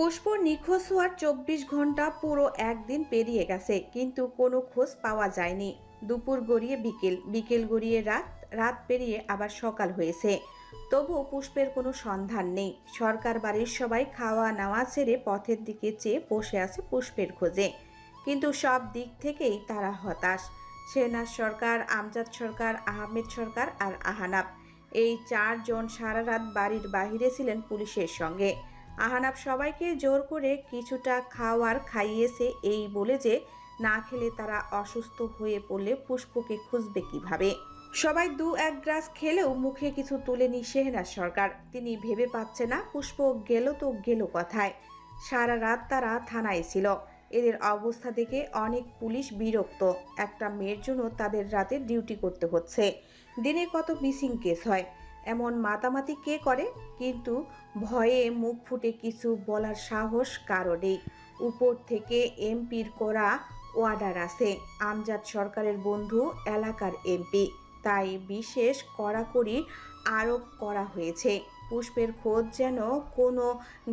পুষ্প নিখোঁজ হওয়ার ২৪ ঘন্টা পুরো একদিন পেরিয়ে গেছে, কিন্তু কোনো খোঁজ পাওয়া যায়নি। দুপুর গড়িয়ে বিকেল, বিকেল গড়িয়ে রাত, রাত পেরিয়ে আবার সকাল হয়েছে, তবুও পুষ্পের কোনো সন্ধান নেই। সরকার বাড়ির সবাই খাওয়া নেওয়া ছেড়ে পথের দিকে চেয়ে বসে আছে পুষ্পের খোঁজে, কিন্তু সব দিক থেকেই তারা হতাশ। শেহনাজ সরকার, আমজাদ সরকার, আহমেদ সরকার আর আহানাব, এই চারজন সারা রাত বাড়ির বাহিরে ছিলেন পুলিশের সঙ্গে। আহানাব সবাইকে জোর করে কিছুটা খাওয়ার খাইয়েছে, এই বলে যে না খেলে তারা অসুস্থ হয়ে পড়লে পুষ্পকে খুঁজবে কিভাবে। সবাই দু এক গ্লাস খেলেও মুখে কিছু তুলেনি শেহনাজ সরকার। তিনি ভেবে পাচ্ছে না পুষ্প গেল তো গেল কোথায়। সারা রাত তারা থানায় ছিল। এদের অবস্থা দেখে অনেক পুলিশ বিরক্ত। একটা মেয়ের জন্য তাদের রাতে ডিউটি করতে হচ্ছে। দিনে কত মিসিং কেস হয়, এমন মাতামাতি কে করে? কিন্তু ভয়ে মুখ ফুটে কিছু বলার সাহস কারো নেই। উপর থেকে এমপির করা অর্ডার আছে, আমজাদ সরকারের বন্ধু, এলাকার এমপি, তাই বিশেষ কড়াকড়ি আরোপ করা হয়েছে। পুষ্পের খোঁজ যেন কোনো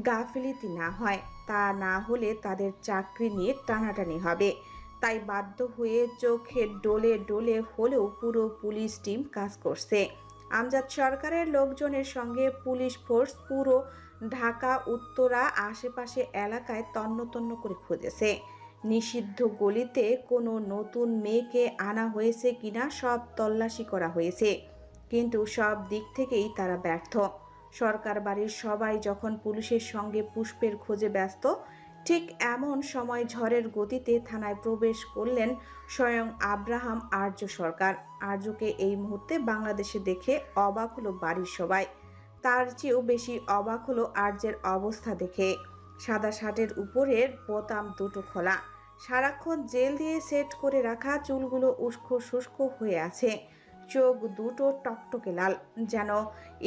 গাফিলতি না হয়, তা না হলে তাদের চাকরি নিয়ে টানাটানি হবে। তাই বাধ্য হয়ে চোখে ডোলে ডোলে হলেও পুরো পুলিশ টিম কাজ করছে। আমজাদ সরকারের লোকজনের সঙ্গে পুলিশ ফোর্স পুরো ঢাকা, উত্তরা, আশেপাশে এলাকায় তন্ন তন্ন করে খুঁজেছে। নিষিদ্ধ গলিতে কোনো নতুন মেয়েকে আনা হয়েছে কিনা সব তল্লাশি করা হয়েছে, কিন্তু সব দিক থেকেই তারা ব্যর্থ। সরকার বাড়ির সবাই যখন পুলিশের সঙ্গে পুষ্পের খোঁজে ব্যস্ত, ঠিক এমন সময় ঝড়ের গতিতে থানায় প্রবেশ করলেন স্বয়ং আব্রাহাম আর্য সরকার। আর্যকে এই মুহূর্তে বাংলাদেশে দেখে অবাক হলো বাড়ির সবাই। তার চেয়েও বেশি অবাক হলো আর্যের অবস্থা দেখে। সাদা শার্টের উপরের বোতাম দুটো খোলা, সারাক্ষণ জেল দিয়ে সেট করে রাখা চুলগুলো উস্কো শুষ্ক হয়ে আছে, চোখ দুটো টকটকে লাল, যেন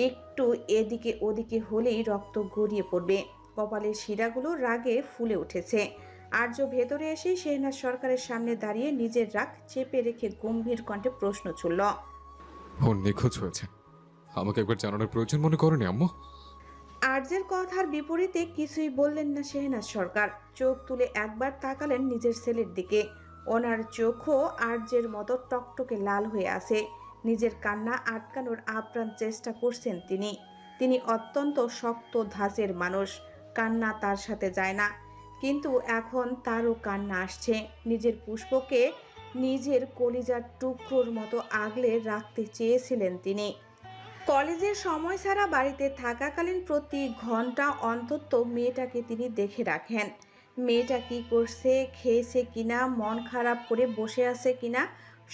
একটু এদিকে ওদিকে হলেই রক্ত গড়িয়ে পড়বে। কপালের শিরাগুলো রাগে ফুলে উঠেছে। আর্য ভেতরে এসেই শেহনাজ সরকারের সামনে দাঁড়িয়ে নিজের রাগ চেপে রেখে গম্ভীর কণ্ঠে প্রশ্ন ছুড়ল। ও নিখোঁজ হয়েছে, আমাকে একবার জানানোর প্রয়োজন মনে করেনি আম্মু? আর্যের কথার বিপরীতে কিছুই বললেন না শেহনাজ সরকার। চোখ তুলে একবার তাকালেন নিজের ছেলের দিকে। ওনার চোখও আর্যের মতো টকটকে লাল হয়ে আছে। নিজের কান্না আটকানোর আপ্রাণ চেষ্টা করছেন তিনি। তিনি অত্যন্ত শক্ত ধাঁচের মানুষ, কান্না তার সাথে যায় না, কিন্তু এখন তারও কান্না আসছে। নিজের পুষ্পকে নিজের কলিজার টুকরোর মতো আগলে রাখতে চেয়েছিলেন তিনি। কলেজের সময় ছাড়া বাড়িতে থাকাকালীন প্রতি ঘন্টা অন্তত মেয়েটাকে তিনি দেখে রাখেন। মেয়েটা কি করছে, খেয়েছে কিনা, মন খারাপ করে বসে আছে কিনা,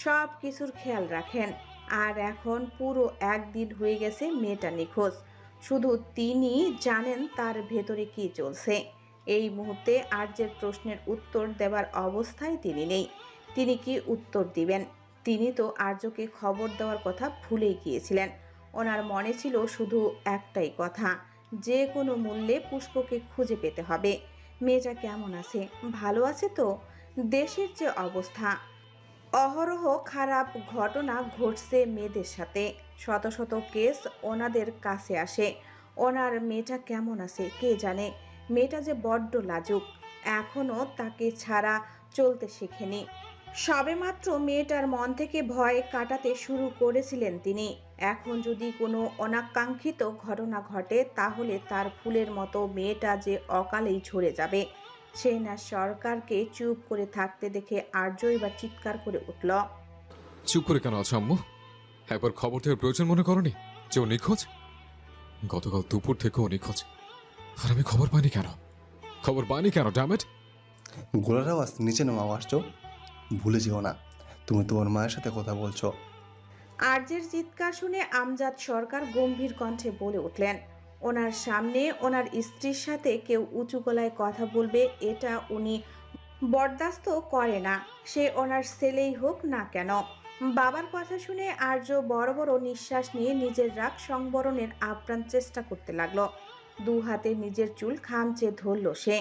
সব কিছুর খেয়াল রাখেন। আর এখন পুরো একদিন হয়ে গেছে মেয়েটা নিখোঁজ। শুধু তিনি জানেন তার ভেতরে কি চলছে। এই মুহূর্তে আর্যের প্রশ্নের উত্তর দেবার অবস্থায় তিনি নেই। তিনি কি উত্তর দিবেন? তিনি তো আর্যকে খবর দেওয়ার কথা ভুলেই গিয়েছিলেন। ওনার মনে ছিল শুধু একটাই কথা, যে কোনো মূল্যে পুষ্পকে খুঁজে পেতে হবে। মেয়েটা কেমন আছে, ভালো আছে তো? দেশের যে অবস্থা, অহরহ খারাপ ঘটনা ঘটছে মেয়েদের সাথে, শত শত কেস ওনাদের কাছে আসে। ওনার মেয়েটা কেমন আছে কে জানে। মেয়েটা যে বড্ড লাজুক, এখনও তাকে ছাড়া চলতে শেখেনি। সবেমাত্র মেয়েটার মন থেকে ভয় কাটাতে শুরু করেছিলেন তিনি। এখন যদি কোনো অনাকাঙ্ক্ষিত ঘটনা ঘটে, তাহলে তার ফুলের মতো মেয়েটা যে অকালেই ঝরে যাবে। শেহনাজ সরকারকে চুপ করে থাকতে দেখে আর্য এবার চিৎকার করে উঠল। চুপ করে কেন আছো আম্মু? একবার খবর দেওয়ার প্রয়োজন মনে করনি যে ও নিখোঁজ? গতকাল দুপুর থেকে ও নিখোঁজ, আর আমি খবর পাইনি কেন? খবর পাইনি কেন ড্যামেট? গোলার আওয়াজ নিচে নামাও আসছো, ভুলে যেও না তুমি তোমার মায়ের সাথে কথা বলছো। আর্যের চিৎকার শুনে আমজাদ সরকার গম্ভীর কণ্ঠে বলে উঠলেন। ওনার সামনে ওনার স্ত্রীর সাথে কেউ উঁচু গলায় কথা বলবে, এটা উনি বরদাস্ত করে না, সে ওনার ছেলেই হোক না কেন। বাবার কথা শুনে আর্য বড় বড় নিঃশ্বাস নিয়ে নিজের রাগ সংবরণের আপ্রাণ চেষ্টা করতে লাগলো। দু হাতে নিজের চুল খামচে ধরল সে।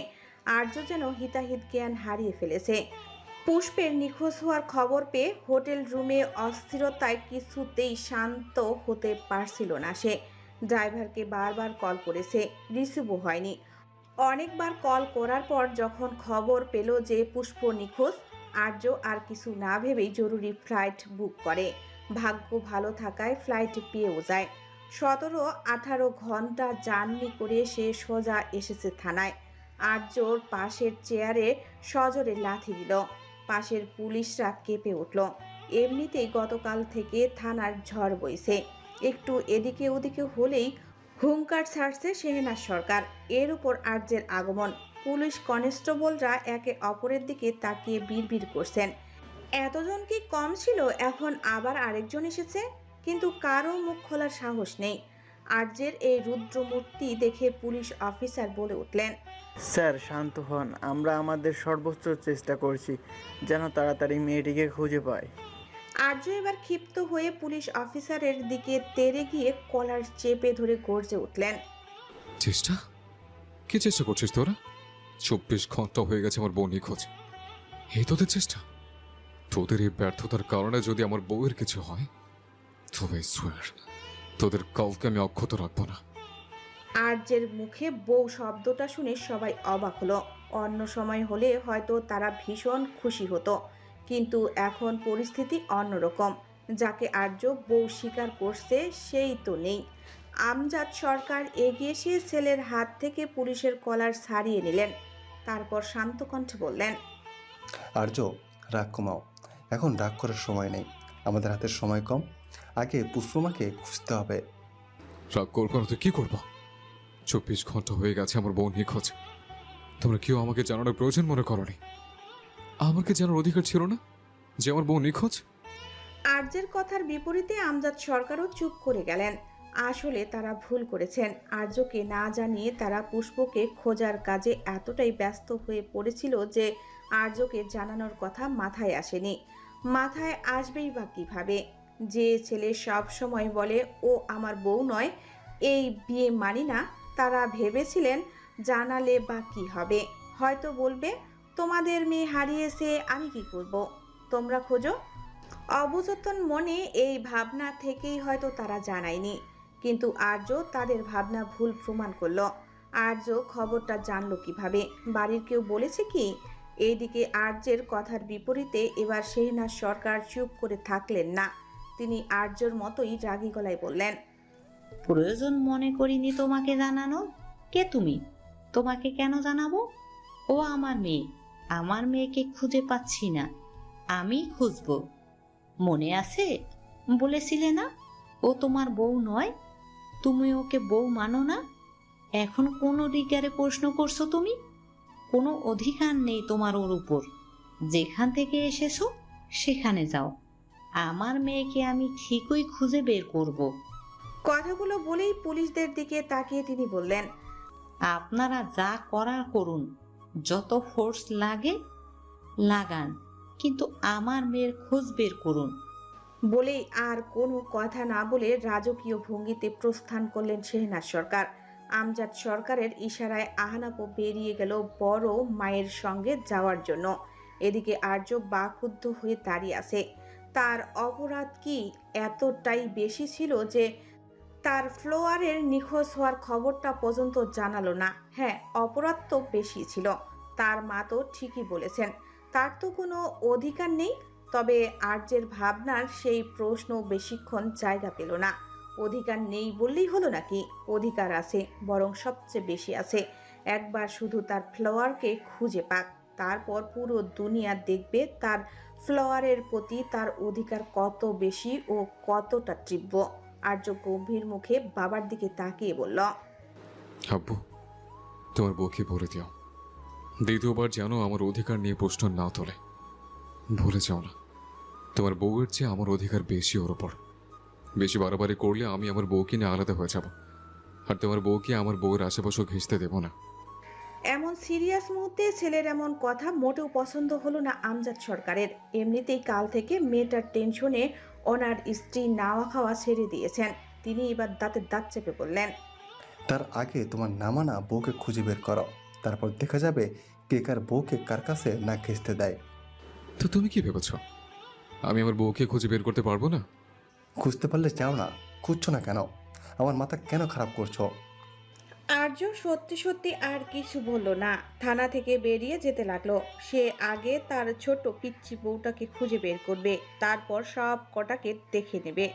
আর্য যেন হিতাহিত জ্ঞান হারিয়ে ফেলেছে। পুষ্পের নিখোঁজ হওয়ার খবর পেয়ে হোটেল রুমে অস্থিরতায় কিছুতেই শান্ত হতে পারছিল না সে। ড্রাইভারকে বারবার কল করেছে, রিসিভও হয়নি। অনেকবার কল করার পর যখন খবর পেল যে পুষ্প নিখোঁজ, আর্য আর কিছু না ভেবেই জরুরি ফ্লাইট বুক করে। ভাগ্য ভালো থাকায় ফ্লাইট পেয়েও যায়। 17-18 ঘন্টা জার্নি করে সে সোজা এসেছে থানায়। আর্যর পাশের চেয়ারে সজোরে লাথি দিল। পাশের পুলিশরা কেঁপে উঠল। এমনিতেই গতকাল থেকে থানার ঝড় বইছে। একটু এদিকে ওদিকে হলেই হুঙ্কার ছাড়ছে শেহনাজ সরকার। এর উপর আর্যের আগমন। পুলিশ কনস্টেবলরা একে অপরের দিকে তাকিয়ে বিড়বিড় করছেন। এতজন কি কম ছিল? এখন আবার আরেকজন এসেছে, কিন্তু কারো মুখ খোলার সাহস নেই। আর্যের এই রুদ্রমূর্তি দেখে পুলিশ অফিসার বলে উঠলেন, স্যার শান্ত হন, আমরা আমাদের সর্বোচ্চ চেষ্টা করছি যেন তাড়াতাড়ি মেয়েটিকে খুঁজে পাই। আর্য এবার ক্ষিপ্ত হয়ে পুলিশ অফিসারের দিকে তেড়ে গিয়ে কলার চেপে ধরে গর্জে উঠলেন, চেষ্টা? কি চেষ্টা করছিস তোরা? 24 ঘন্টা হয়ে গেছে আমার বউ নিখোঁজ। এই তোদের চেষ্টা? তোদের এই ব্যর্থতার কারণে যদি আমার বউয়ের কিছু হয়, তবে সোয়ার তোদের কাউকে আমি অক্ষত রাখবো না। আর্যের মুখে বউ শব্দটা শুনে সবাই অবাক হলো। অন্য সময় হলে হয়তো তারা ভীষণ খুশি হতো, কিন্তু এখন পরিস্থিতি অন্যরকম। যাকে আর্য বউ স্বীকার করছে সেই তো নেই। আমজাদ সরকার এগিয়ে এসে ছেলের হাত থেকে পুলিশের কলার ছাড়িয়ে নিলেন। তারপর শান্ত কণ্ঠে বললেন, আর্য, রাগ কমাও। এখন রাগ করার সময় নেই, আমাদের হাতের সময় কম। আগে পুষ্পমাকে খুঁজতে হবে। রাগ করবো না তো কি করবো? 24 ঘন্টা হয়ে গেছে আমার বউ নিখোঁজ। তোমরা কেউ আমাকে জানানোর প্রয়োজন মনে করনি? আমার কি জানার অধিকার ছিল না যে আমার বউ নিখোঁজ? আর্যের কথার বিপরীতে আমজাদ সরকারও চুপ করে গেলেন। আসলে তারা ভুল করেছেন। আর্যকে না জানিয়ে তারা পুষ্পকে খোঁজার কাজে এতটাই ব্যস্ত হয়ে পড়েছিল যে আর্যকে জানানোর কথা মাথায় আসেনি। মাথায় আসবেই বা কিভাবে? যে ছেলে সব সময় বলে ও আমার বউ নয়, এই বিয়ে মানি না, তারা ভেবেছিলেন জানালে বা কি হবে? হয়তো বলবে, তোমাদের মেয়ে হারিয়েছে, আমি কি করব, তোমরা খোঁজো। অবচেতন মনে এই ভাবনা থেকেই হয়তো তারা জানায়নি। কিন্তু আর্য তাদের ভাবনা ভুল প্রমাণ করলো। আর্য খবরটা জানলো কিভাবে? বাড়ির কেউ বলেছে কি? এইদিকে আর্যের কথার বিপরীতে এবার শেহনাজ সরকার চুপ করে থাকলেন না। তিনি আর্যর মতোই রাগী গলায় বললেন, প্রয়োজন মনে করিনি তোমাকে জানানো। কে তুমি? তোমাকে কেন জানাবো? ও আমার মেয়ে। আমার মেয়েকে খুঁজে পাচ্ছি না, আমি খুঁজবো। মনে আছে বলেছিলে না ও তোমার বউ নয়, তুমি ওকে বউ মানো না? এখন কোন অধিকারে প্রশ্ন করছো তুমি? কোনো অধিকার নেই তোমার ওর উপর। যেখান থেকে এসেছো সেখানে যাও। আমার মেয়েকে আমি ঠিকই খুঁজে বের করব। কথাগুলো বলেই পুলিশদের দিকে তাকিয়ে তিনি বললেন, আপনারা যা করার করুন, যত ফোর্স লাগে লাগান, কিন্তু আমার মেয়ের খোঁজ বের করুন। বলেই আর কোনো কথা না বলে রাজকীয় ভঙ্গিতে প্রস্থান করলেন শেহনাজ সরকার। আমজাদ সরকারের ইশারায় আহনাপও বেরিয়ে গেল বড় মায়ের সঙ্গে যাওয়ার জন্য। এদিকে আর্য বাক্রুদ্ধ হয়ে দাঁড়িয়ে আছে। তার অপরাধ কি এতটাই বেশি ছিল যে তার ফ্লোয়ারের নিখোঁজ হওয়ার খবরটা পর্যন্ত জানালো না? হ্যাঁ, অপরাধ তো বেশি ছিল। তার মা তো ঠিকই বলেছেন, তার তো কোনো অধিকার নেই। তবে আর্যের ভাবনার সেই প্রশ্ন বেশিক্ষণ জায়গা পেল না। অধিকার নেই বললেই হলো নাকি? অধিকার আছে, বরং সবচেয়ে বেশি আছে। একবার শুধু তার ফ্লাওয়ারকে খুঁজে পাক, তারপর পুরো দুনিয়া দেখবে তার ফ্লাওয়ারের প্রতি তার অধিকার কত বেশি ও কতটা তীব্র। আর্য গম্ভীর মুখে বাবার দিকে তাকিয়ে বলল, আব্বু, তোমার বউকে বলে দিও দ্বিতীয়বার যেন আমার অধিকার নিয়ে প্রশ্ন না তোলে। ভুলে যাও না, তোমার বউয়ের চেয়ে আমার অধিকার বেশি ওর ওপর। বেশি বাড়াবাড়ি করলে আমি আমার বউকে নিয়ে আলাদা হয়ে যাব, আর তোমার বউকে আমার বউয়ের আশেপাশেও ঘেঁচতে দেব না। এমন সিরিয়াস মুহূর্তে ছেলের এমন কথা মোটেও পছন্দ হলো না আমজাদ সরকারের। এমনিতেই কাল থেকে মেয়েটার টেনশনে ওনার স্ত্রী নাওয়া খাওয়া ছেড়ে দিয়েছেন। তিনি এবার দাঁতের দাঁত চেপে বললেন, তার আগে তোমার নামানা বউকে খুঁজে বের করো, তারপর দেখা যাবে কে কার বউকে কার কাছে না ঘেঁচতে দেয়। তো তুমি কি ভেবেছ আমি আমার বউকে খুঁজে বের করতে পারবো না? খুঁজতে পারলে যাও না, খুঁজছো না কেন? আমার মাথা কেন খারাপ করছো? আর্য সত্যি সত্যি আর কিছু বলল না, থানা থেকে বেরিয়ে যেতে লাগলো। সে আগে তার ছোট পিচ্চি বউটাকে খুঁজে বের করবে, তারপর সব কটাকে দেখে নেবে।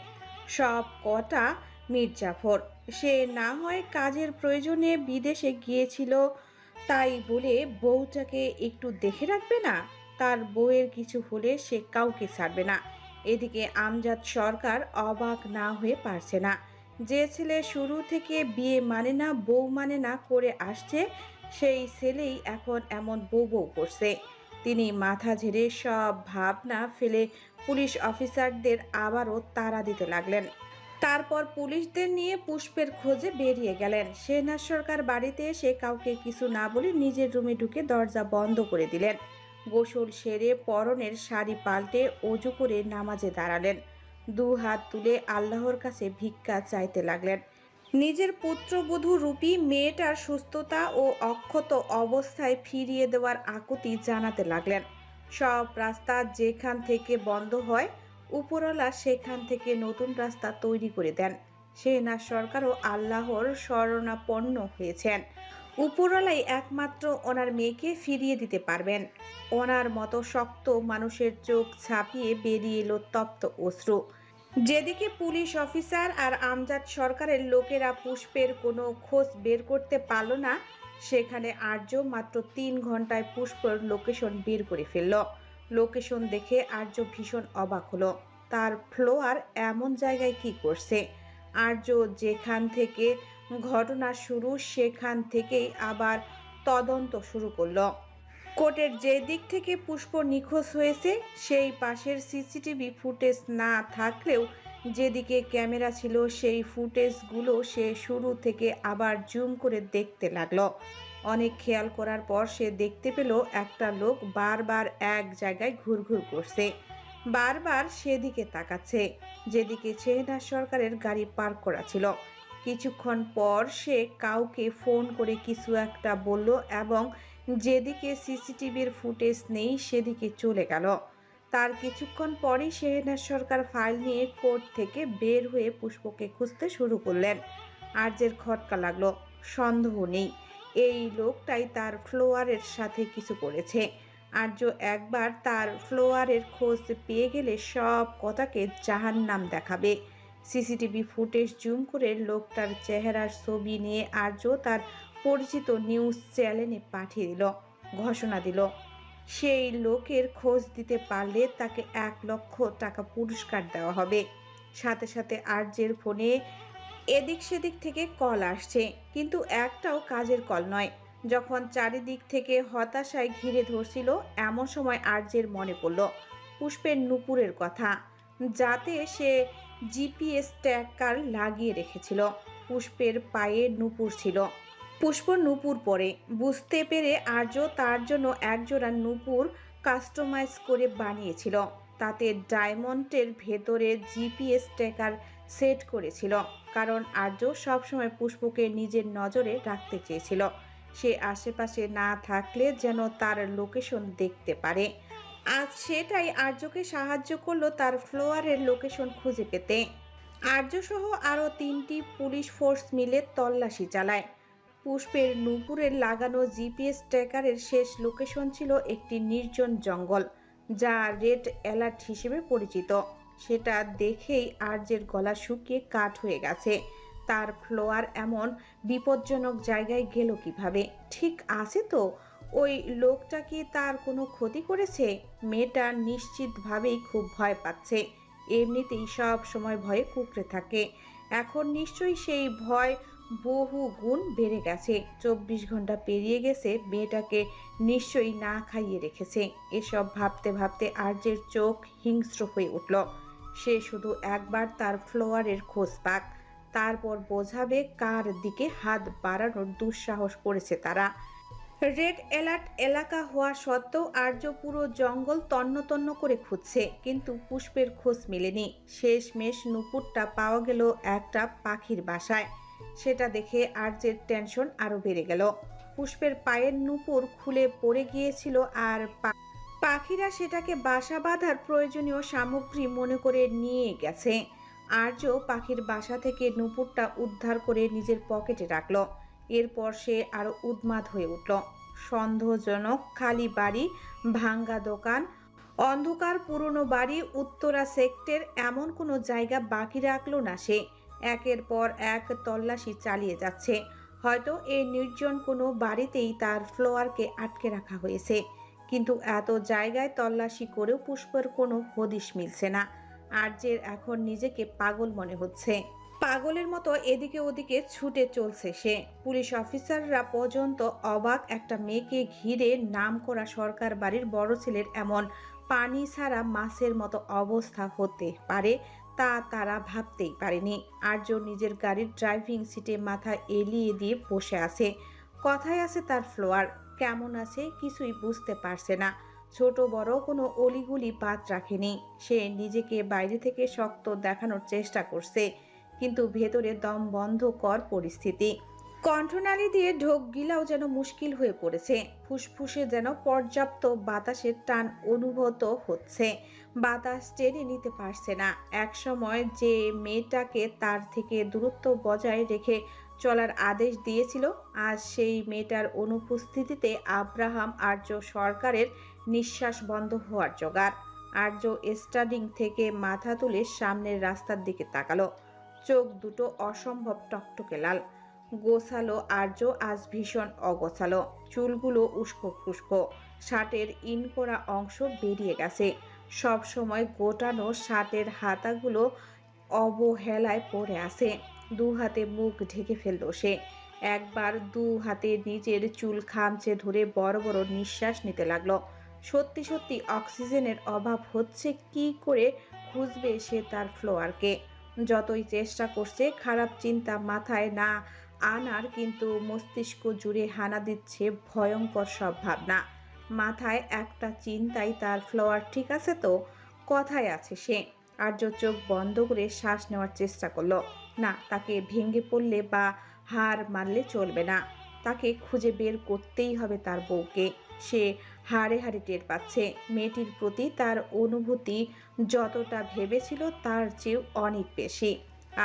সব কটা মির্জাফর। সে না হয় কাজের প্রয়োজনে বিদেশে গিয়েছিল, তাই বলে বউটাকে একটু দেখে রাখবে না? তার বউয়ের কিছু হলে সে কাউকে ছাড়বে না। এদিকে আমজাদ সরকার অবাক না হয়ে পারছে না। যে ছেলে শুরু থেকে বিয়ে মানে না বউ মানে না করে আসছে, সেই ছেলেই এখন এমন বউ বউ করছে। তিনি মাথা ঝেড়ে সব ভাবনা ফেলে পুলিশ অফিসারদের আবারও তাড়া দিতে লাগলেন। তারপর পুলিশদের নিয়ে পুষ্পের খোঁজে বেরিয়ে গেলেন। শেহনাজ সরকার বাড়িতে এসে কাউকে কিছু না বলে নিজের রুমে ঢুকে দরজা বন্ধ করে দিলেন। গোসল সেরে পরনের শাড়ি পাল্টে অজু করে নামাজে দাঁড়ালেন। দু হাত তুলে আল্লাহর কাছে ভিক্ষা চাইতে লাগলেন। নিজের পুত্রবধূ রূপী মেয়েটার সুস্থতা ও অক্ষত অবস্থায় ফিরিয়ে দেওয়ার আকুতি জানাতে লাগলেন। সব রাস্তা যেখান থেকে বন্ধ হয়, উপরওয়ালা সেখান থেকে নতুন রাস্তা তৈরি করে দেন। শেহনাজ সরকারও আল্লাহর শরণাপন্ন হয়েছেন। উপরওয়ালাই একমাত্র ওনার মেয়েকে ফিরিয়ে দিতে পারবেন। ওনার মতো শক্ত মানুষের চোখ ছাপিয়ে বেরিয়ে এলো তপ্ত অশ্রু। যেদিকে পুলিশ অফিসার আর আমজাদ সরকারের লোকেরা পুষ্পের কোনো খোঁজ বের করতে পারল না, সেখানে আর্য মাত্র 3 ঘন্টায় পুষ্পের লোকেশন বের করে ফেলল। লোকেশন দেখে আর্য ভীষণ অবাক হলো। তার ফ্লোয়ার এমন জায়গায় কি করছে? আর্য যেখান থেকে ঘটনা শুরু সেখান থেকেই আবার তদন্ত শুরু করলো। কোর্টের যে দিক থেকে পুষ্প নিখোঁজ হয়েছে সেই পাশের সিসিটিভি ফুটেজ না থাকলেও যেদিকে ক্যামেরা ছিল সেই ফুটেজগুলো সে শুরু থেকে আবার জুম করে দেখতে লাগলো। অনেক খেয়াল করার পর সে দেখতে পেল একটা লোক বারবার এক জায়গায় ঘুরঘুর করছে, বারবার সেদিকে তাকাচ্ছে যেদিকে শেহনাজ সরকারের গাড়ি পার্ক করা ছিল। কিছুক্ষণ পর সে কাউকে ফোন করে কিছু একটা বলল এবং যেদিকে সিসিটিভির ফুটেজ নেই সেদিকে চলে গেল। তার কিছুক্ষণ পরই শেহনাজ সরকার ফাইল নিয়ে কোর্ট থেকে বের হয়ে পুষ্পকে খুঁজতে শুরু করলেন। আর্যের খটকা লাগলো। সন্দেহ নেই এই লোকটাই তার ফ্লোয়ারের সাথে কিছু করেছে। আর্য একবার তার ফ্লোয়ারের খোঁজ পেয়ে গেলে সব কথাকে জাহান্নাম দেখাবে। সিসিটিভি ফুটেজ জুম করে লোকটার চেহারার ছবি নিয়ে আর্য তার পরিচিত নিউজ চ্যানেলে পাঠিয়ে দিল। ঘোষণা দিল সেই লোকের খোঁজ দিতে পারলে তাকে 1 লক্ষ টাকা পুরস্কার দেওয়া হবে। সাথে সাথে আর্যের ফোনে এদিক সেদিক থেকে কল আসছে, কিন্তু একটাও কাজের কল নয়। যখন চারিদিক থেকে হতাশায় ঘিরে ধরছিল, এমন সময় আর্যের মনে পড়ল পুষ্পের নুপুরের কথা, যাতে সে জিপিএস ট্র্যাকার লাগিয়ে রেখেছিল। পুষ্পের পায়ে নুপুর ছিল। পুষ্প নুপুর পরে বুঝতে পেরে আর্য তার জন্য একজোড়া নুপুর কাস্টমাইজ করে বানিয়েছিল। তাতে ডায়মন্ডের ভেতরে জিপিএস ট্র্যাকার সেট করেছিল, কারণ আর্য সবসময় পুষ্পকে নিজের নজরে রাখতে চেয়েছিল। সে আশেপাশে না থাকলে যেন তার লোকেশন দেখতে পারে। আজ সেটাই আর্যকে সাহায্য করলো তার ফ্লোয়ারের লোকেশন খুঁজে পেতে। আর্য সহ আরও 3টি পুলিশ ফোর্স মিলে তল্লাশি চালায়। পুষ্পের নুপুরের লাগানো জিপিএস ট্র্যাকারের শেষ লোকেশন ছিল একটি নির্জন জঙ্গল, যা রেড অ্যালার্ট হিসেবে পরিচিত। সেটা দেখেই আর্যের গলা শুকিয়ে কাঠ হয়ে গেছে। তার ফ্লোয়ার এমন বিপজ্জনক জায়গায় গেল কিভাবে? ঠিক আছে তো? ওই লোকটা কি তার কোনো ক্ষতি করেছে? মেয়েটা নিশ্চিতভাবেই খুব ভয় পাচ্ছে। এমনিতেই সব সময় ভয়ে কুঁকড়ে থাকে। এখন নিশ্চয়ই সেই ভয় বহু গুণ বেড়ে গেছে। 24 ঘন্টা পেরিয়ে গেছে, মেয়েটাকে নিশ্চয়ই না খাইয়ে রেখেছে। এসব ভাবতে ভাবতে আর্যের চোখ হিংস্র হয়ে উঠল। সে শুধু একবার তার ফ্লোয়ারের খোঁজ পাক, তারপর বোঝাবে কার দিকে হাত বাড়ানোর দুঃসাহস করেছে তারা। রেড অ্যালার্ট এলাকা হওয়া সত্ত্বেও আর্য পুরো জঙ্গল তন্ন তন্ন করে খুঁজছে, কিন্তু পুষ্পের খোঁজ মেলেনি। শেষমেশ নুপুরটা পাওয়া গেল একটা পাখির বাসায়। সেটা দেখে আর্যের টেনশন আরো বেড়ে গেল। পুষ্পের পায়ের নুপুর খুলে পড়ে গিয়েছিল আর পাখিরা সেটাকে বাসা বাঁধার প্রয়োজনীয় সামগ্রী মনে করে নিয়ে গেছে। আর্য পাখির বাসা থেকে নুপুরটা উদ্ধার করে নিজের পকেটে রাখলো। এরপর সে আরো উন্মাদ হয়ে উঠল। সন্দেহজনক খালি বাড়ি, ভাঙ্গা দোকান, অন্ধকার পুরনো বাড়ি, উত্তরা সেক্টর, এমন কোনো জায়গা বাকি রাখলো না সে। একের পর এক তল্লাশি চালিয়ে যাচ্ছে। হয়তো এই নির্জন কোনো বাড়িতেই তার ফ্লোয়ারকে আটকে রাখা হয়েছে, কিন্তু এত জায়গায় তল্লাশি করেও পুষ্পর কোনো হদিশ মিলছে না। আর্যের এখন নিজেকে পাগল মনে হচ্ছে। পাগলের মতো এদিকে ওদিকে ছুটে চলছে সে। পুলিশ অফিসাররা পর্যন্ত অবাক, একটা মেয়েকে ঘিরে নামকরা সরকার বাড়ির বড় ছেলের এমন পানি ছাড়া মাছের মতো অবস্থা হতে পারে তা তারা ভাবতেই পারেনি। আর্য নিজের গাড়ির ড্রাইভিং সিটে মাথা এলিয়ে দিয়ে বসে আছে। কথায় আছে তার ফ্লোয়ার কেমন আছে কিছুই বুঝতে পারছে না। ছোট বড় কোনো অলিগুলি বাদ রাখেনি। সে নিজেকে বাইরে থেকে শক্ত দেখানোর চেষ্টা করছে, কিন্তু ভেতরে দম বন্ধ কর পরিস্থিতি। কণ্ঠনালী দিয়ে ঢোক গিলাও যেন মুশকিল হয়ে পড়েছে। ফুসফুসে যেন পর্যাপ্ত বাতাসের টান অনুভূত হচ্ছে। বাতাস টেনে নিতে পারছে না। একসময় যে মেয়েটাকে তার থেকে দূরত্ব বজায় রেখে চলার আদেশ দিয়েছিল, আজ সেই মেয়েটার অনুপস্থিতিতে আব্রাহাম আর্য সরকারের নিঃশ্বাস বন্ধ হওয়ার জোগাড়। আর্য স্টার্টিং থেকে মাথা তুলে সামনের রাস্তার দিকে তাকালো। চোখ দুটো অসম্ভব টকটকে লাল। গোছালো আর্য আজ ভীষণ অগোছালো। চুলগুলো উস্কো খুস্কো, শার্টের ইন করা অংশ বেরিয়ে গেছে। সব সময় গোটানো শার্টের হাতাগুলো অবহেলায় পড়ে আছে। দু হাতে মুখ ঢেকে ফেলল সে। একবার দু হাতে নিজের চুল খামচে ধরে বড় বড় নিঃশ্বাস নিতে লাগলো। সত্যি সত্যি অক্সিজেনের অভাব হচ্ছে। কি করে খুঁজবে সে তার ফ্লোয়ারকে? যতই চেষ্টা করছে খারাপ চিন্তা মাথায় না আনার, কিন্তু মস্তিষ্ক জুড়ে হানা দিচ্ছে ভয়ঙ্কর সব ভাবনা। মাথায় একটা চিন্তাই, তার ফ্লোয়ার ঠিক আছে তো? কথায় আছে সে। আর্য চোখ বন্ধ করে শ্বাস নেওয়ার চেষ্টা করলো। না, তাকে ভেঙে পড়লে বা হার মারলে চলবে না। তাকে খুঁজে বের করতেই হবে তার বউকে। সে হাড়ে হাড়ে টের পাচ্ছে মেয়েটির প্রতি তার অনুভূতি যতটা ভেবেছিল তার চেয়েও অনেক বেশি।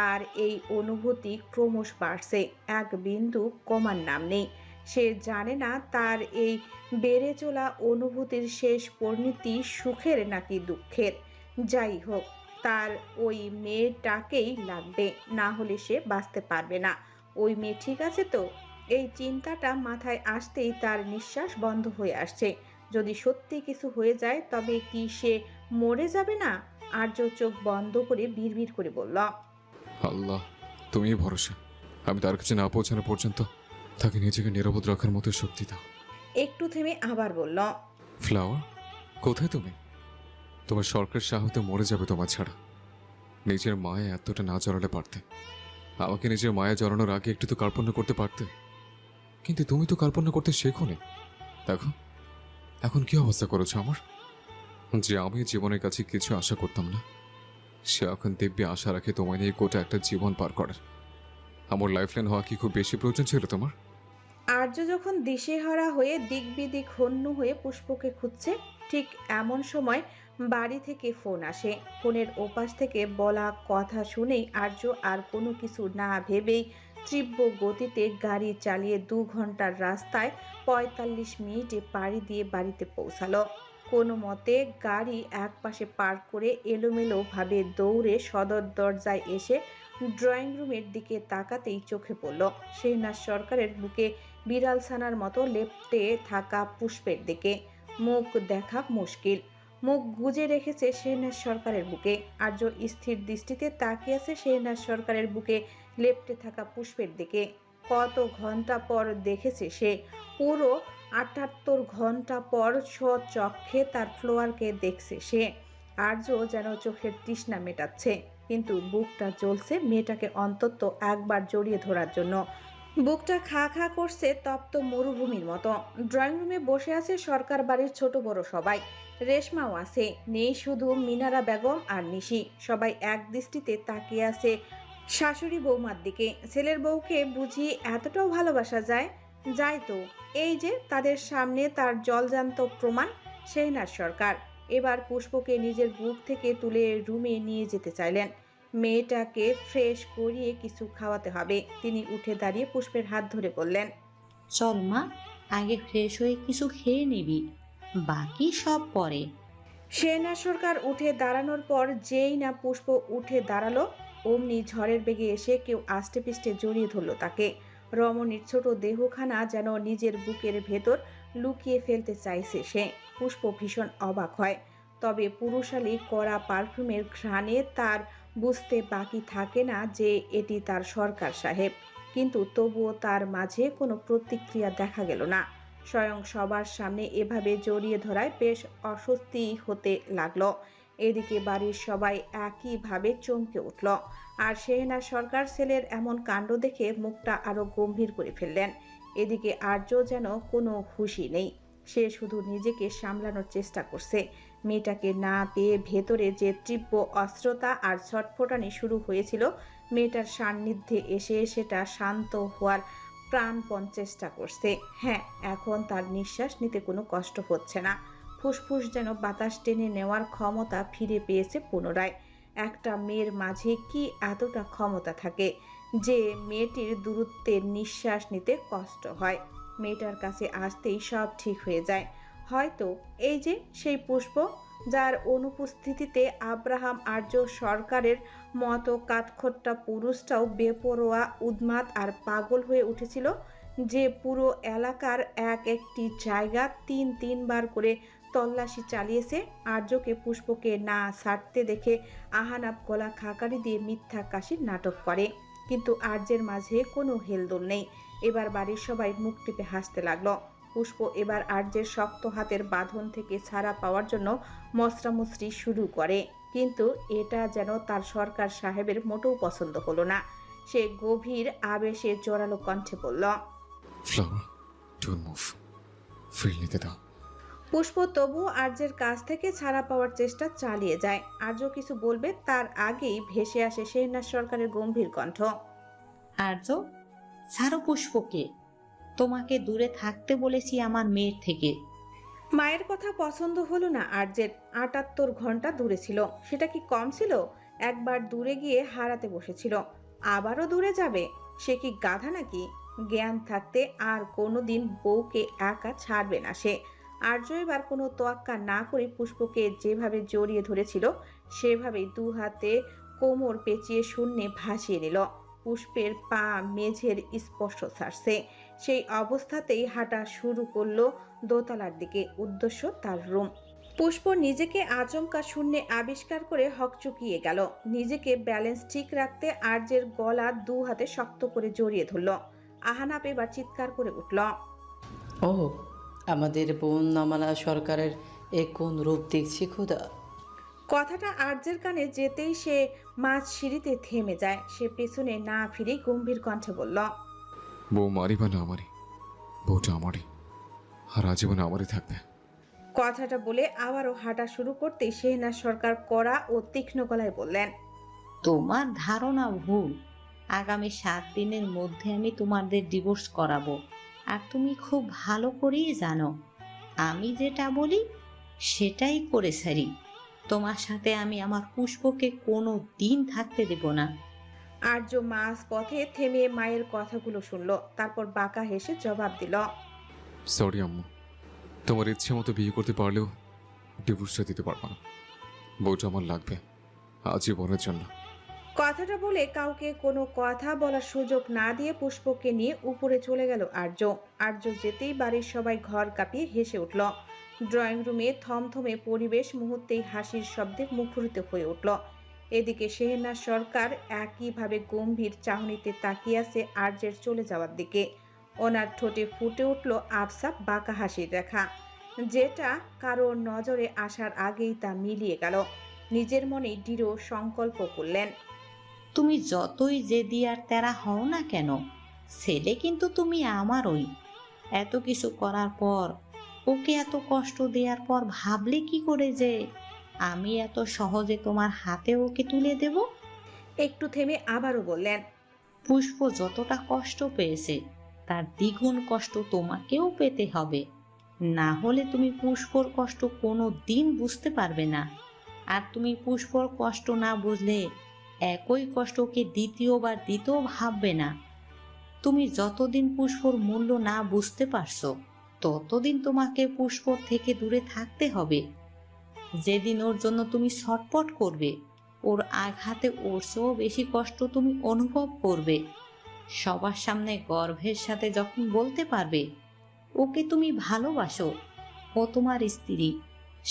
আর এই অনুভূতি ক্রমশ বাড়ছে, এক বিন্দু কমার নাম নেই। সে জানে না তার এই বেড়ে চলা অনুভূতির শেষ পরিণতি সুখের নাকি দুঃখের। যাই হোক, তার ওই মেয়েটাকেই লাগবে, না হলে সে বাঁচতে পারবে না। ওই মেয়ে ঠিক আছে তো? এই চিন্তাটা মাথায় আসতেই তার নিঃশ্বাস বন্ধ হয়ে আসছে। যদি সত্যি কিছু হয়ে যায় তবে কি সে মরে যাবে না? আর্য চোখ বন্ধ করে বিড়বিড় করে বলল, আল্লাহ, তুমিই ভরসা। আমি তার কাছে না পৌঁছানো পর্যন্ত তাকে নিজেকে নিরাপদ রাখার মতো শক্তি দাও। একটু থেমে আবার বলল, ফ্লাওয়ার, কোথায় তুমি? তোমার সরকার সাহতে মরে যাবে তোমার ছাড়া। নিজের মায়ে এতটা না জড়ালে পারতে। আমাকে নিজের মায়া জড়ানোর আগে একটু তো কার্পণ্য করতে পারতে। কিন্তু তুমি তো কার্পণ্য করতে শেখোনি। দেখো এখন কি অবস্থা করেছো আমার। যে আমি জীবনের কাছে কিছু আশা করতাম না, সে এখন দিব্যি আশা রাখে তোমায় নিয়ে গোটা একটা জীবন পার করার। আমার লাইফলাইন হওয়া কি খুব বেশি প্রয়োজন ছিল তোমার? আর্য যখন দিশেহারা হয়ে দিক বিদিক হন্য হয়ে পুষ্পকে খুঁজছে, ঠিক এমন সময় বাড়ি থেকে ফোন আসে। ফোনের ওপাশ থেকে বলা কথা শুনেই আর্য আর কোনো কিছু না ভেবেই তীব্র গতিতে গাড়ি চালিয়ে 2 ঘন্টার রাস্তায় 45 মিনিটে পাড়ি দিয়ে বাড়িতে পৌঁছালো। কোনো মতে গাড়ি একপাশে পার্ক করে এলোমেলোভাবে দৌড়ে সদর দরজায় এসে ড্রয়িং রুমের দিকে তাকাতেই চোখে পড়ল শেহনাজ সরকারের বুকে বিড়াল ছানার মতো লেপ্টে থাকা পুষ্পের দিকে। মুখ দেখা মুশকিল, মুখ গুজে রেখেছে শেহনাজ সরকারের বুকে। আর্য স্থির দৃষ্টিতে তাকিয়ে আছে শেহনাজ সরকারের বুকে লেপ্টে থাকা পুষ্পের দিকে। কত ঘন্টা পর দেখেছে সে, পুরো 78 ঘন্টা পর স্বচক্ষে তার ফ্লোয়ারকে দেখছে সে। আর্য যেন চোখের তৃষ্ণা মেটাচ্ছে, কিন্তু বুকটা জ্বলছে মেয়েটাকে অন্তত একবার জড়িয়ে ধরার জন্য। বুকটা খা খা করছে তপ্ত মরুভূমির মতো। ড্রয়িং রুমে বসে আছে সরকার বাড়ির ছোট বড় সবাই। রেশমাও আছে, নেই শুধু মিনারা বেগম আর নিশি। সবাই এক দৃষ্টিতে তাকিয়ে আছে শাশুড়ি বৌমার দিকে। ছেলের বউকে বুঝি এতটাও ভালোবাসা যায়? যায় তো। এই যে তাদের সামনে তার জলজান্ত প্রমাণ, শেহনাজ সরকার। এবার পুষ্পকে নিজের বুক থেকে তুলে রুমে নিয়ে যেতে চাইলেন, মেয়েটাকে ফ্রেশ করিয়ে কিছু খাওয়াতে হবে। তিনি উঠে দাঁড়িয়ে পুষ্পের হাত ধরে বললেন, চল মা, আগে ফ্রেশ হয়ে কিছু খেয়ে নিবি, বাকি সব পরে। শেহনাজ সরকার উঠে দাঁড়ানোর পর যেই না পুষ্প উঠে দাঁড়ালো, অমনি ঝড়ের বেগে এসে কেউ আষ্টে পিষ্টে জড়িয়ে ধরল তাকে। রমণীর ছোট দেহখানা যেন নিজের বুকের ভেতর লুকিয়ে ফেলতে চাইছে সে। পুষ্প ভীষণ অবাক হয়, তবে পুরুষালী কড়া পারফিউমের ঘ্রাণে তার বুঝতে বাকি থাকে না যে এটি তার সরকার সাহেব। কিন্তু তবুও তার মাঝে কোনো প্রতিক্রিয়া দেখা গেল না। স্বয়ং সবার সামনে এভাবে জড়িয়ে ধরায় বেশ অস্বস্তি হতে লাগলো। এদিকে বাড়ির সবাই একইভাবে চমকে উঠল। আর শেহনাজ সরকার ছেলের এমন কাণ্ড দেখে মুখটা আরো গম্ভীর করে ফেললেন। এদিকে আর্য যেন কোনো হুঁশই নেই, সে শুধু নিজেকে সামলানোর চেষ্টা করছে। মেয়েটাকে না পেয়ে ভেতরে যে তীব্র অস্ত্রতা আর ছটফটানি শুরু হয়েছিল, মেয়েটার সান্নিধ্যে এসে সেটা শান্ত হওয়ার প্রাণপণ চেষ্টা করছে। হ্যাঁ, এখন তার নিঃশ্বাস নিতে কোনো কষ্ট হচ্ছে না। ফুসফুস যেন বাতাস টেনে নেওয়ার ক্ষমতা ফিরে পেয়েছে পুনরায়। একটা মেয়ের মাঝে কি এতটা ক্ষমতা থাকে যে মেয়েটির দূরত্বে নিঃশ্বাস নিতে কষ্ট হয়? মেয়েটার কাছে আসতেই সব ঠিক হয়ে যায়। হয়তো এই যে সেই পুষ্প, যার অনুপস্থিতিতে আব্রাহাম আর্য সরকারের মতো কাঠখোট্টা পুরুষটাও বেপরোয়া, উন্মাদ আর পাগল হয়ে উঠেছিল, যে পুরো এলাকার একটি জায়গা তিনবার করে তল্লাশি চালিয়েছে। আর্যকে পুষ্পকে না ছাড়তে দেখে আহানাব গলা খাকারি দিয়ে মিথ্যা কাশির নাটক করে। কিন্তু আর্যের মাঝে কোনো হেলদোল নেই। এবার বাড়ির সবাই মুখ টিপে হাসতে লাগলো। পুষ্প এবার আর্যের শক্ত হাতের বাঁধন থেকে ছাড়া পাওয়ার জন্য মশরামশরি শুরু করে, কিন্তু এটা যেন তার সরকার সাহেবের মোটেও পছন্দ হলো না। সে গভীর আবেশে জোরালো কণ্ঠে বলল, ফ্লাওয়ার, ডোন্ট মুভ, ফিল নিতে দাও। পুষ্প তবু আর্যের কাছ থেকে ছাড়া পাওয়ার চেষ্টা চালিয়ে যায়। আর্য কিছু বলবে তার আগেই ভেসে আসে শেহনাজ সরকারের গম্ভীর কণ্ঠ, আর্য, ছাড়ো পুষ্পকে, তোমাকে দূরে থাকতে বলেছি আমার মেয়ের থেকে। মায়ের কথা পছন্দ হলো না আর্যের। ৭৮ ঘন্টা দূরে ছিল, সেটা কি কম ছিল? একবার দূরে গিয়ে হারাতে বসেছিল, আবারও দূরে যাবে? সে কি গাধা নাকি? জ্ঞান থাকতে আর কোনোদিন বউকে একা ছাড়বে না সে। আর্য এবার কোনো তোয়াক্কা না করে পুষ্পকে যেভাবে জড়িয়ে ধরেছিল সেভাবেই দু হাতে কোমর পেঁচিয়ে শূন্যে ভাসিয়ে নিল। পুষ্পের পা মেঝের স্পর্শ ছাড়ছে। সেই অবস্থাতেই হাঁটা শুরু করলো দোতলার দিকে, উদ্দেশ্য তার রুম। পুষ্প নিজেকে আচমকা শূন্যে আবিষ্কার করে হকচকিয়ে গেল। নিজেকে ব্যালেন্স ঠিক রাখতে আর্যের গলা দু হাতে শক্ত করে জড়িয়ে ধরল। আহানাপ এবার চিৎকার করে উঠল, ও আমাদের বোন আমালা সরকারের এ কোন রূপ দেখছি খোদা। কথাটা আর্যের কানে যেতেই সে মাঝ সিঁড়িতে থেমে যায়। সে পেছনে না ফিরে গম্ভীর কণ্ঠে বলল, বউ মারি বা না মারি, বউটা আমারই, আর আজীবনে আমারই থাকবে। কথাটা বলে আবারও হাঁটা শুরু করতেই শেহনাজ সরকার কড়া ও তীক্ষ্ণ গলায় বললেন, তোমার ধারণা ভুল। আগামী 7 দিনের মধ্যে আমি তোমাদের ডিভোর্স করাবো। আর তুমি খুব ভালো করেই জানো আমি যেটা বলি সেটাই করে সারি। তোমার সাথে আমি আমার পুষ্পকে কোনো দিন থাকতে দেব না। আর্য মাঝ পথে থেমে মায়ের কথাগুলো শুনল, তারপর বাঁকা হেসে জবাব দিল, সরি আম্মু, তোমার ইচ্ছে মতো বিয়ে করতে পারলেও ডিভোর্সটা দিতে পারবো না। বউটা আমার লাগবে আজীবনের জন্য। কথাটা বলে কাউকে কোনো কথা বলার সুযোগ না দিয়ে পুষ্পকে নিয়ে উপরে চলে গেল আর্য। আর্য যেতেই বাড়ির সবাই ঘর কাঁপিয়ে হেসে উঠল। ড্রয়িং রুমে থমথমে পরিবেশ মুহূর্তেই হাসির শব্দে মুখরিত হয়ে উঠল। এদিকে শেহনাজ সরকার একইভাবে গম্ভীর চাহনিতে তাকিয়ে আছে আর্যের চলে যাওয়ার দিকে। ওনার ঠোঁটে ফুটে উঠল আফসাব বাঁকা হাসির রেখা, যেটা কারোর নজরে আসার আগেই তা মিলিয়ে গেল। নিজের মনে দৃঢ় সংকল্প করলেন, তুমি যতই জেদি আর তেরা হও না কেন, ছেলে কিন্তু তুমি আমারই। এত কিছু করার পর, ওকে এত কষ্ট দেওয়ার পর ভাবলে কি করে যে আমি এত সহজে তোমার হাতে ওকে তুলে দেব? একটু থেমে আবারও বললেন, পুষ্প যতটা কষ্ট পেয়েছে তার দ্বিগুণ কষ্ট তোমাকেও পেতে হবে, না হলে তুমি পুষ্পর কষ্ট কোনো দিন বুঝতে পারবে না। আর তুমি পুষ্পর কষ্ট না বুঝলে একই কষ্টকে দ্বিতীয়বার দিতেও ভাববে না। তুমি যতদিন পুষ্পর মূল্য না বুঝতে পারছো, ততদিন তোমাকে পুষ্পর থেকে দূরে থাকতে হবে। যেদিন ওর জন্য তুমি ছটফট করবে, ওর আঘাতে ওর চেয়েও বেশি কষ্ট তুমি অনুভব করবে, সবার সামনে গর্বের সাথে যখন বলতে পারবে ওকে তুমি ভালোবাসো, ও তোমার স্ত্রী,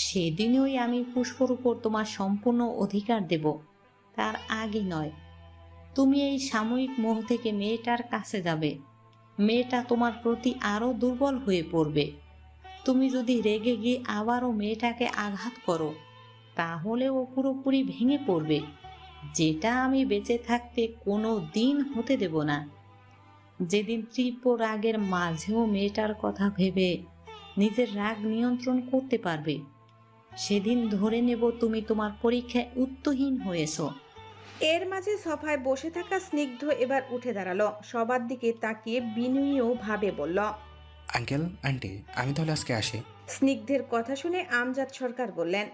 সেদিনই আমি পুষ্পর উপর তোমার সম্পূর্ণ অধিকার দেব, তার আগে নয়। তুমি এই সাময়িক মোহ থেকে মেয়েটার কাছে যাবে, মেয়েটা তোমার প্রতি আরো দুর্বল হয়ে পড়বে। তুমি যদি রেগে গিয়ে আবারও মেয়েটাকে আঘাত করো, তাহলে ও পুরোপুরি ভেঙে পড়বে, যেটা আমি বেঁচে থাকতে কোনো দিন হতে দেব না। যেদিন তীব্র রাগের মাঝেও মেয়েটার কথা ভেবে নিজের রাগ নিয়ন্ত্রণ করতে পারবে, সেদিন ধরে নেব তুমি তোমার পরীক্ষায় উত্তীর্ণ হয়েছো। এর মাঝে সোফায় বসে থাকা স্নিগ্ধ এবার উঠে দাঁড়ালো, সবার দিকে তাকিয়ে বিনয়ী ভাবে বলল, আঙ্কেল আন্টি, আমি তাহলে আজকে আসি। স্নিগ্ধের কথা শুনে আমজাদ সরকার বললেন,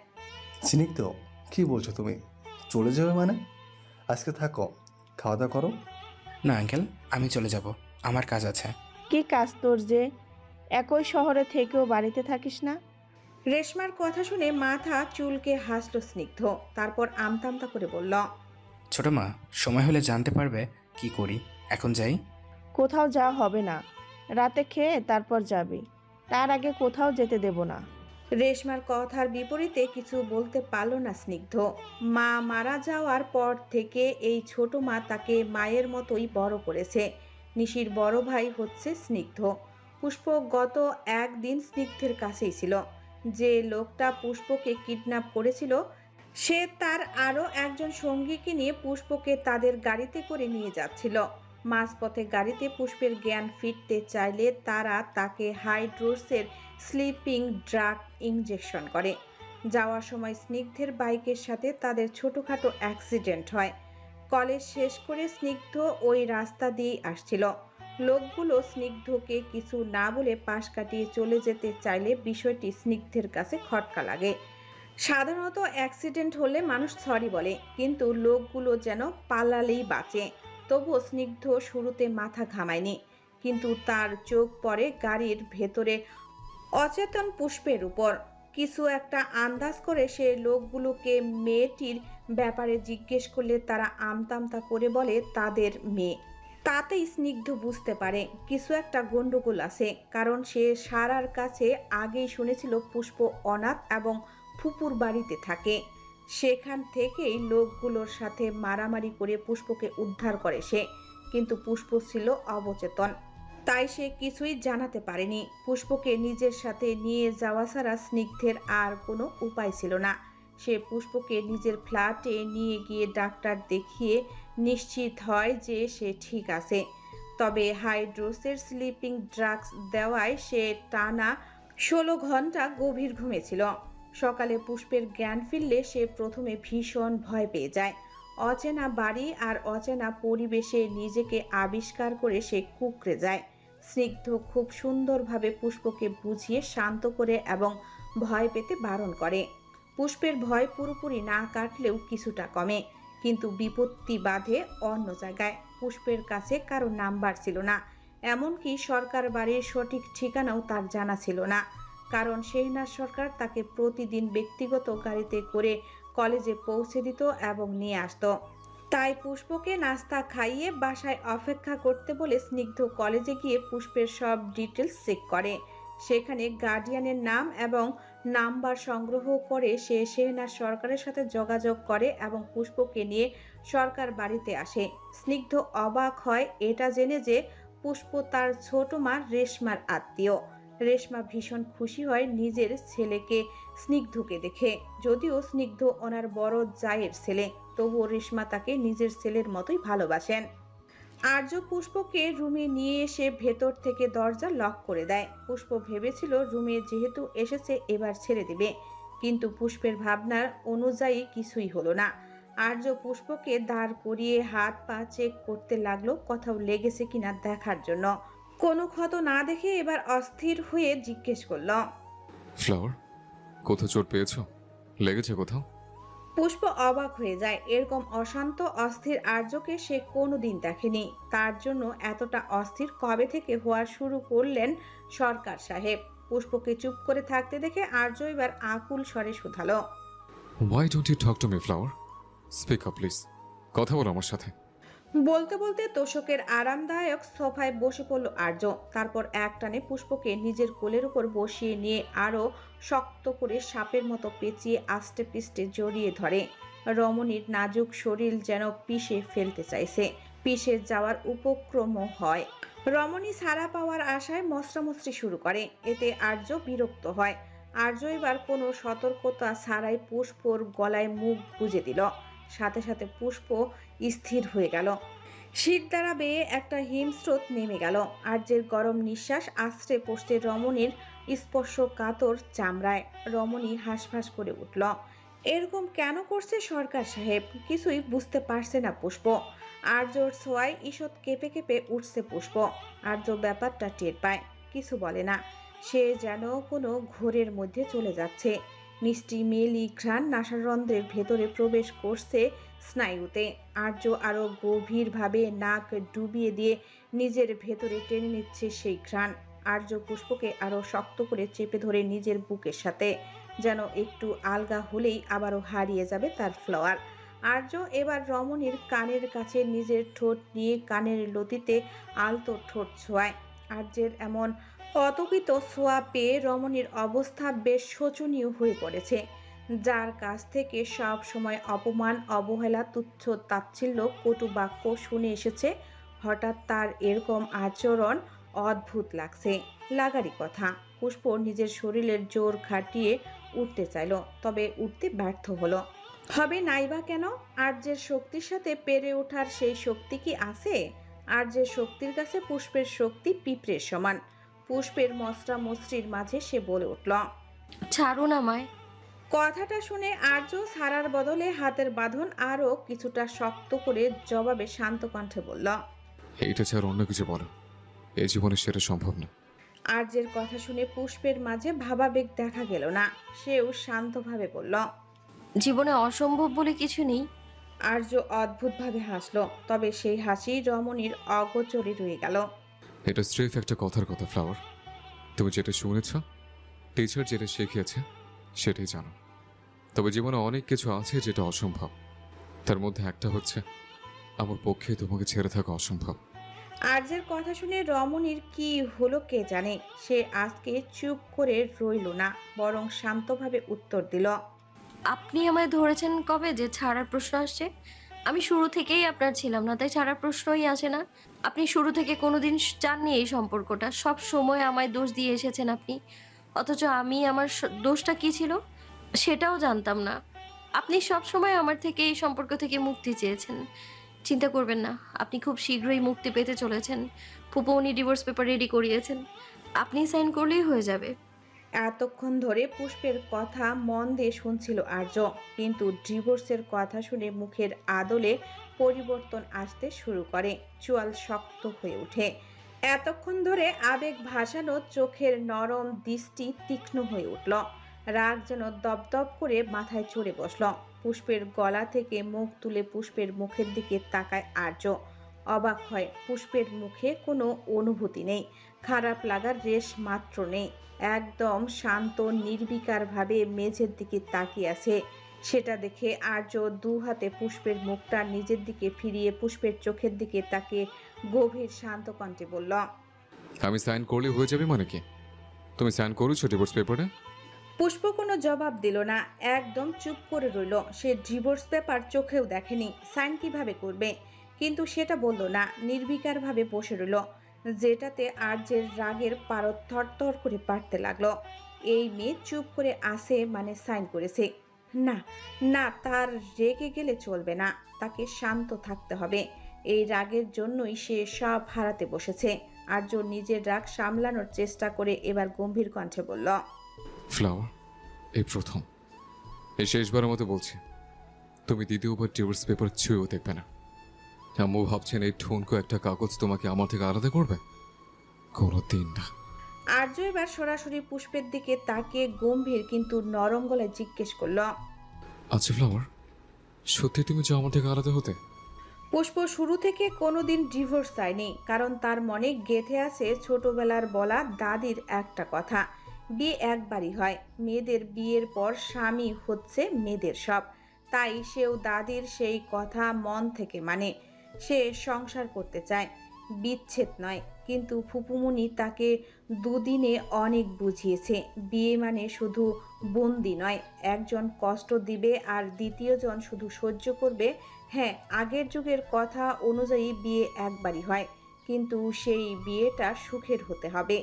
স্নিগ্ধ, কি বলছো তুমি? চলে যাবে মানে? আজকে থাকো, খাওয়া দাওয়া করো। না আঙ্কেল, আমি চলে যাব, আমার কাজ আছে। কি কাজ তোর যে? একই শহরে থেকেও বাড়িতে থাকিস না? রেশমার কথা শুনে মাথা চুলকে হাসল স্নিগ্ধ, তারপর আমতামতা করে বলল, ছোট মা, সময় হলে জানতে পারবে কি করি। এখন যাই। কোথাও যাওয়া হবে না, রাতে খেয়ে তারপর যাবি, তার আগে কোথাও যেতে দেব না। রেশমার কথার বিপরীতে কিছু বলতে পারল না স্নিগ্ধ। মা মারা যাওয়ার পর থেকে এই ছোট মা তাকে মায়ের মতোই বড় করেছে। নিশির বড় ভাই হচ্ছে স্নিগ্ধ। পুষ্প গত একদিন স্নিগ্ধের কাছেই ছিল। যে লোকটা পুষ্পকে কিডন্যাপ করেছিল, সে তার আরও একজন সঙ্গীকে নিয়ে পুষ্পকে তাদের গাড়িতে করে নিয়ে যাচ্ছিল। মাঝপথে গাড়িতে পুষ্পের জ্ঞান ফিরতে চাইলে তারা তাকে হাইড্রোসের স্লিপিং ড্রাগ ইনজেকশন করে। যাওয়ার সময় স্নিগ্ধের বাইকের সাথে তাদের ছোটোখাটো অ্যাক্সিডেন্ট হয়। কলেজ শেষ করে স্নিগ্ধ ওই রাস্তা দিয়েই আসছিল। লোকগুলো স্নিগ্ধকে কিছু না বলে পাশ কাটিয়ে চলে যেতে চাইলে বিষয়টি স্নিগ্ধের কাছে খটকা লাগে। সাধারণত অ্যাক্সিডেন্ট হলে মানুষ সরি বলে, কিন্তু লোকগুলো যেন পালালেই বাঁচে। তবুও স্নিগ্ধ শুরুতে মাথা ঘামায়নি, কিন্তু তার চোখ পড়ে গাড়ির ভেতরে অচেতন পুষ্পের উপর। কিছু একটা আন্দাজ করে সে লোকগুলোকে মেয়েটির ব্যাপারে জিজ্ঞেস করলে তারা আমতামতা করে বলে তাদের মেয়ে। তাতেই স্নিগ্ধ বুঝতে পারে কিছু একটা গন্ডগোল আছে, কারণ সে সারার কাছে আগেই শুনেছিল পুষ্প অনাথ এবং ফুপুর বাড়িতে থাকে। সেখান থেকেই লোকগুলোর সাথে মারামারি করে পুষ্পকে উদ্ধার করে সে, কিন্তু পুষ্প ছিল অবচেতন, তাই সে কিছুই জানাতে পারেনি। পুষ্পকে নিজের সাথে নিয়ে যাওয়া ছাড়া স্নিগ্ধের আর কোনো উপায় ছিল না। সে পুষ্পকে নিজের ফ্ল্যাটে নিয়ে গিয়ে ডাক্তার দেখিয়ে নিশ্চিত হয় যে সে ঠিক আছে। তবে হাইড্রোসের স্লিপিং ড্রাগস দেওয়ায় সে টানা 16 ঘন্টা গভীর ঘুমেছিল। সকালে পুষ্পের জ্ঞান ফিরলে সে প্রথমে ভীষণ ভয় পেয়ে যায়। অচেনা বাড়ি আর অচেনা পরিবেশে নিজেকে আবিষ্কার করে সে কুঁকড়ে যায়। স্নিগ্ধ খুব সুন্দরভাবে পুষ্পকে বুঝিয়ে শান্ত করে এবং ভয় পেতে বারণ করে। পুষ্পের ভয় পুরোপুরি না কাটলেও কিছুটা কমে, কিন্তু বিপত্তি বাধে অন্য জায়গায়। পুষ্পের কাছে কারো নাম্বার ছিল না, এমনকি সরকার বাড়ির সঠিক ঠিকানাও তার জানা ছিল না, কারণ শেহনাজ সরকার তাকে প্রতিদিন ব্যক্তিগত গাড়িতে করে কলেজে পৌঁছে দিত এবং নিয়ে আসতো। তাই পুষ্পকে নাস্তা খাইয়ে বাসায় অপেক্ষা করতে বলে স্নিগ্ধ কলেজে গিয়ে পুষ্পের সব ডিটেলস চেক করে। সেখানে গার্ডিয়ানের নাম এবং নাম্বার সংগ্রহ করে সে শেহনাজ সরকারের সাথে যোগাযোগ করে এবং পুষ্পকে নিয়ে সরকার বাড়িতে আসে। স্নিগ্ধ অবাক হয় এটা জেনে যে পুষ্প তার ছোট মা রেশমার আত্মীয়। রেশমা ভীষণ খুশি হয় নিজের ছেলেকে স্নিগ্ধকে দেখে। যদিও স্নিগ্ধ ওনার বড় জায়ের ছেলে, তবুও রেশমা তাকে নিজের ছেলের মতোই ভালোবাসেন। আর্য পুষ্পকে রুমে নিয়ে এসে ভেতর থেকে দরজা লক করে দেয়। পুষ্প ভেবেছিল রুমে যেহেতু এসেছে এবার ছেড়ে দিবে, কিন্তু পুষ্পের ভাবনার অনুযায়ী কিছুই হলো না। আর্য পুষ্পকে দাঁড় করিয়ে হাত পা চেক করতে লাগলো কোথাও লেগেছে কিনা দেখার জন্য। কোনো ক্ষত না দেখে এবার অস্থির হয়ে জিজ্ঞেস করল, ফ্লাওয়ার, কোথাও চোট পেয়েছো? লেগেছে কোথাও? পুষ্প অবাক হয়ে যায়। এরকম অশান্ত অস্থির আর্যকে সে কোনোদিন দেখেনি। তার জন্য এতটা অস্থির কবে থেকে হওয়া শুরু করলেন সরকার সাহেব? পুষ্পকে চুপ করে থাকতে দেখে আর্য এবার আকুল স্বরে শুধালো। Why don't you talk to me flower? Speak up please, কথা বলো আমার সাথে। বলতে বলতে তোষকের আরামদায়ক সোফায় বসে পড়ল আর্য। তারপর একটানে পুষ্পকে নিজের কোলের উপর বসিয়ে নিয়ে আরো শক্ত করে সাপের মতো পেঁচিয়ে আষ্টে পিষ্টে জড়িয়ে ধরে। রমণীর নাজুক শরীর যেন পিষে ফেলতে চাইছে, পিষে যাওয়ার উপক্রমও হয়। রমণী ছাড়া পাওয়ার আশায় মশরামশরি শুরু করে। এতে আর্য বিরক্ত হয়। আর্য এবার কোনো সতর্কতা ছাড়াই পুষ্পর গলায় মুখ গুজে দিল। সাথে সাথে পুষ্প স্থির হয়ে গেল। শীত দ্বারা বেয়ে একটা হিমস্রোত নেমে গেল। আর্যের গরম নিঃশ্বাস আশ্রে পড়তে রমণীর স্পর্শ কাতর চামড়ায়। রমণী হাঁসফাঁস করে উঠল। এরকম কেন করছে সরকার সাহেব? কিছুই বুঝতে পারছে না পুষ্প। আর্যর ছোঁয়ায় ঈষৎ কেঁপে কেঁপে উঠছে পুষ্প। আর্য ব্যাপারটা টের পায়, কিছু বলে না। সে যেন কোনো ঘোরের মধ্যে চলে যাচ্ছে। মিষ্টি মেলি ঘ্রাণ নাসারন্ধ্রের ভেতরে প্রবেশ করছে স্নায়ুতে। আর্য আরো গভীরভাবে নাক ডুবিয়ে দিয়ে নিজের ভেতরে টেনে নিচ্ছে সেই ঘ্রাণ। আর্য পুষ্পকে আরো শক্ত করে চেপে ধরে নিজের বুকের সাথে, যেন একটু আলগা হলেই আবারও হারিয়ে যাবে তার ফ্লাওয়ার। আর্য এবার রমণীর কানের কাছে নিজের ঠোঁট নিয়ে কানের লতিতে আলতো ঠোঁট ছোঁয়ায়। আর্যের এমন অতর্কিত ছোঁয়া পেয়ে রমণীর অবস্থা বেশ শোচনীয় হয়ে পড়েছে। যার কাছ থেকে সব সময় অপমান, অবহেলা, তুচ্ছ তাচ্ছিল্য, কটু বাক্য শুনে এসেছে, হঠাৎ তার এরকম আচরণ অদ্ভুত লাগছে। লাগারই কথা। পুষ্প নিজের শরীরের জোর খাটিয়ে উঠতে চাইল, তবে উঠতে ব্যর্থ হলো। হবে নাইবা কেন? আর্যের শক্তির সাথে পেরে ওঠার সেই শক্তি কি আছে? আর্যের শক্তির কাছে পুষ্পের শক্তি পিঁপড়ের সমান। পুষ্পের মশরা মসরির মাঝে সে বলে উঠল, ছাড়ুন আমায়। কথাটা শুনে আর্য ছাড়ার বদলে হাতের বাঁধন আরো কিছুটা শক্ত করে জবাবে শান্ত কণ্ঠে বলল, এইটা ছাড়া অন্য কিছু বলো, এই জীবনে সেটা সম্ভব না। আর্যের কথা শুনে পুষ্পের মাঝে ভাবাবেগ দেখা গেল না। সেও শান্তভাবে বলল, জীবনে অসম্ভব বলে কিছু নেই। আর্য অদ্ভুতভাবে হাসলো, তবে সেই হাসি রমণীর অগোচরে রয়ে গেল। এটা স্রেফ একটা কথার কথা ফ্লাওয়ার। তুমি যেটা শুনেছ, টিচার যেটা শিখিয়েছে সেটাই জানো। তবে জীবনে অনেক কিছু আছে যেটা অসম্ভব। তার মধ্যে একটা হচ্ছে আমার পক্ষে তোমাকে ছেড়ে থাকা অসম্ভব। আর্যের কথা শুনে রমণীর কি হলো কে জানে। সে আজকে চুপ করে রইল না, বরং শান্তভাবে উত্তর দিল, আপনি আমায় ধরেছেন কবে যে ছাড়ার প্রশ্ন আসছে? আমি শুরু থেকেই আপনার ছিলাম না, তাই ছাড়ার প্রশ্নই আসে না। আপনি শুরু থেকে কোনোদিন চাননি এই সম্পর্কটা, সব সময় আমায় দোষ দিয়ে এসেছেন আপনি। অথচ আমি আমার দোষটা কি ছিল সেটাও জানতাম না। আপনি সব সময় আমার থেকে এই সম্পর্ক থেকে মুক্তি চেয়েছেন। চিন্তা করবেন না, আপনি খুব শীঘ্রই মুক্তি পেতে চলেছেন। ফুপু উনি ডিভোর্স পেপার রেডি করিয়েছেন, আপনি সাইন করলেই হয়ে যাবে। এতক্ষণ ধরে পুষ্পের কথা মন দিয়ে শুনছিল আর্য, কিন্তু ডিভোর্সের কথা শুনে মুখের আদলে পরিবর্তন আসতে শুরু করে। চোয়াল শক্ত হয়ে ওঠে। এতক্ষণ ধরে আবেগ ভাসানো চোখের নরম দৃষ্টি তীক্ষ্ণ হয়ে উঠল। রাগ যেন দপদপ করে মাথায় চড়ে বসল। পুষ্পের গলা থেকে মুখ তুলে পুষ্পের মুখের দিকে তাকায় আর্য। অবাক হয়, পুষ্পের মুখে কোনো অনুভূতি নেই, খারাপ লাগার রেশ মাত্র নেই। একদম শান্ত নির্বিকারভাবে মেঝের দিকে তাকিয়ে আছে। সেটা দেখে আর্য দু হাতে পুষ্পের মুখটা নিজের দিকে ফিরিয়ে পুষ্পের চোখের দিকে তাকিয়ে গভীর শান্ত কণ্ঠে বলল, আমি সাইন করলে হয়ে যাবে মানে কি? তুমি সাইন করেছো ডিভোর্স পেপারে? পুষ্প কোনো জবাব দিল না, একদম চুপ করে রইল। সে ডিভোর্স পেপার চোখেও দেখেনি, সাইন কিভাবে করবে, কিন্তু সেটা বলল না, নির্বিকারভাবে বসে রইল, যেটাতে আর্যের রাগের পারদ থরথর করে বাড়তে লাগলো। এই মেয়ে চুপ করে আসে মানে সাইন করেছে। না না, তার রেগে গেলে চলবে না, তাকে শান্ত থাকতে হবে। এই রাগের জন্যই সে সব হারাতে বসেছে। আর্য নিজের রাগ সামলানোর চেষ্টা করে এবার গম্ভীর কণ্ঠে বলল, ফ্লাওয়ার, এই প্রথম, এই শেষবারের মতো বলছি, তুমি দ্বিতীয়বার ডিভোর্স পেপার ছুঁয়েও দেখবে না। আম্মু ভাবছেন এই ঠুনকো একটা কাগজ তোমাকে আমার থেকে আলাদা করবে? কোনো দিন না। আর্য এবার সরাসরি পুষ্পের দিকে তাকিয়ে গম্ভীর কিন্তু নরম গলায় জিজ্ঞেস করল, আচ্ছা ফ্লাওয়ার, সত্যি তুমি চাও আমার থেকে আলাদা হতে? পুষ্প শুরু থেকে কোনোদিন ডিভোর্স চায়নি, কারণ তার মনে গেঁথে আছে ছোটবেলার বলা দাদির একটা কথা, বিয়ে একবারই হয়, মেয়েদের বিয়ের পর স্বামী হচ্ছে মেয়েদের সব। তাই সেও দাদির সেই কথা মন থেকে মানে। সে সংসার করতে চায়, বিচ্ছেদ নয়। কিন্তু ফুপুমুনি তাকে দুদিনে অনেক বুঝিয়েছে, বিয়ে মানে শুধু বন্দি নয়, একজন কষ্ট দিবে আর দ্বিতীয়জন শুধু সহ্য করবে। হ্যাঁ, আগের যুগের কথা অনুযায়ী বিয়ে একবারই হয়, কিন্তু সেই বিয়েটা সুখের হতে হবে।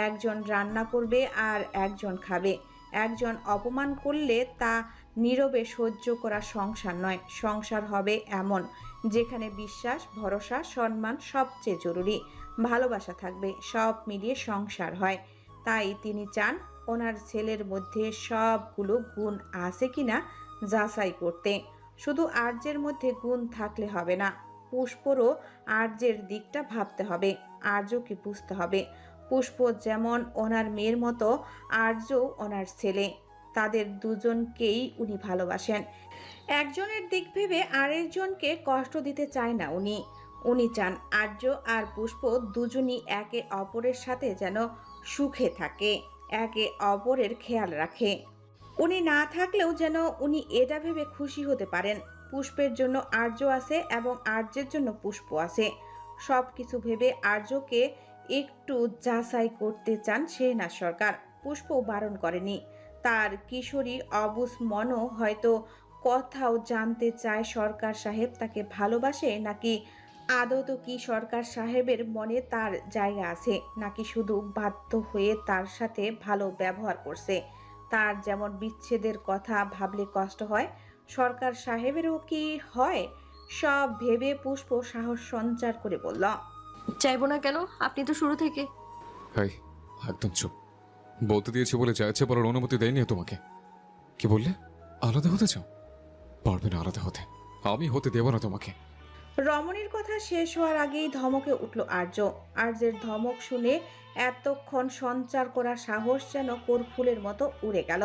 একজন রান্না করবে আর একজন খাবে। একজন অপমান করলে তা নীরবে সহ্য করা সংসার নয়। সংসার হবে এমন, যেখানে বিশ্বাস, ভরসা, সম্মান সবচেয়ে জরুরি, ভালোবাসা থাকবে, সব মিলিয়ে সংসার হয়। তাই তিনি চান ওনার ছেলের মধ্যে সবগুলো গুণ আছে কিনা যাচাই করতে। শুধু আর্যের মধ্যে গুণ থাকলে হবে না, পুষ্পরও আর্যের দিকটা ভাবতে হবে, আর্যকে বুঝতে হবে। পুষ্প যেমন ওনার মেয়ের মতো, আর্যও ওনার ছেলে। তাদের দুজনকেই উনি ভালোবাসেন। একজনের দিক ভেবে আরেকজনকে কষ্ট দিতে চায় না উনি। উনি চান আর্য আর পুষ্প দুজনই একে অপরের সাথে যেন সুখে থাকে, একে অপরের খেয়াল রাখে। উনি না থাকলেও যেন উনি এটা ভেবে খুশি হতে পারেন, পুষ্পের জন্য আর্য আছে এবং আর্যের জন্য পুষ্প আছে। সব কিছু ভেবে আর্যকে একটু যাচাই করতে চান শেহনাজ সরকার। পুষ্প বারণ করেনি। তার কিশোরী অবুঝ মনও হয়তো কোথাও জানতে চায় সরকার সাহেব তাকে ভালোবাসে, নাকি আদত কি সরকার সাহেবের মনে তার জায়গা আছে, নাকি শুধু বাধ্য হয়ে তার সাথে ভালো ব্যবহার করছে। তার যেমন বিচ্ছেদের কথা ভাবলে কষ্ট হয়, সরকার সাহেবেরও কি হয়? সব ভেবে পুষ্প সাহস সঞ্চার করে বলল, চাইবো না কেন? আপনি তো শুরু থেকে। হাই, একদম চুপ। বলতে দিয়েছে বলে চাইছে বলার অনুমতি দেয়নি তোমাকে। কি বললে? আলাদা হতে চাও? পারবে না আলাদা হতে, আমি হতে দেব না তোমাকে। রমণীর কথা শেষ হওয়ার আগেই ধমকে উঠল আর্য। আর্যের ধমক শুনে এতক্ষণ সঞ্চার করা সাহস যেন কোরফুলের মতো উড়ে গেল।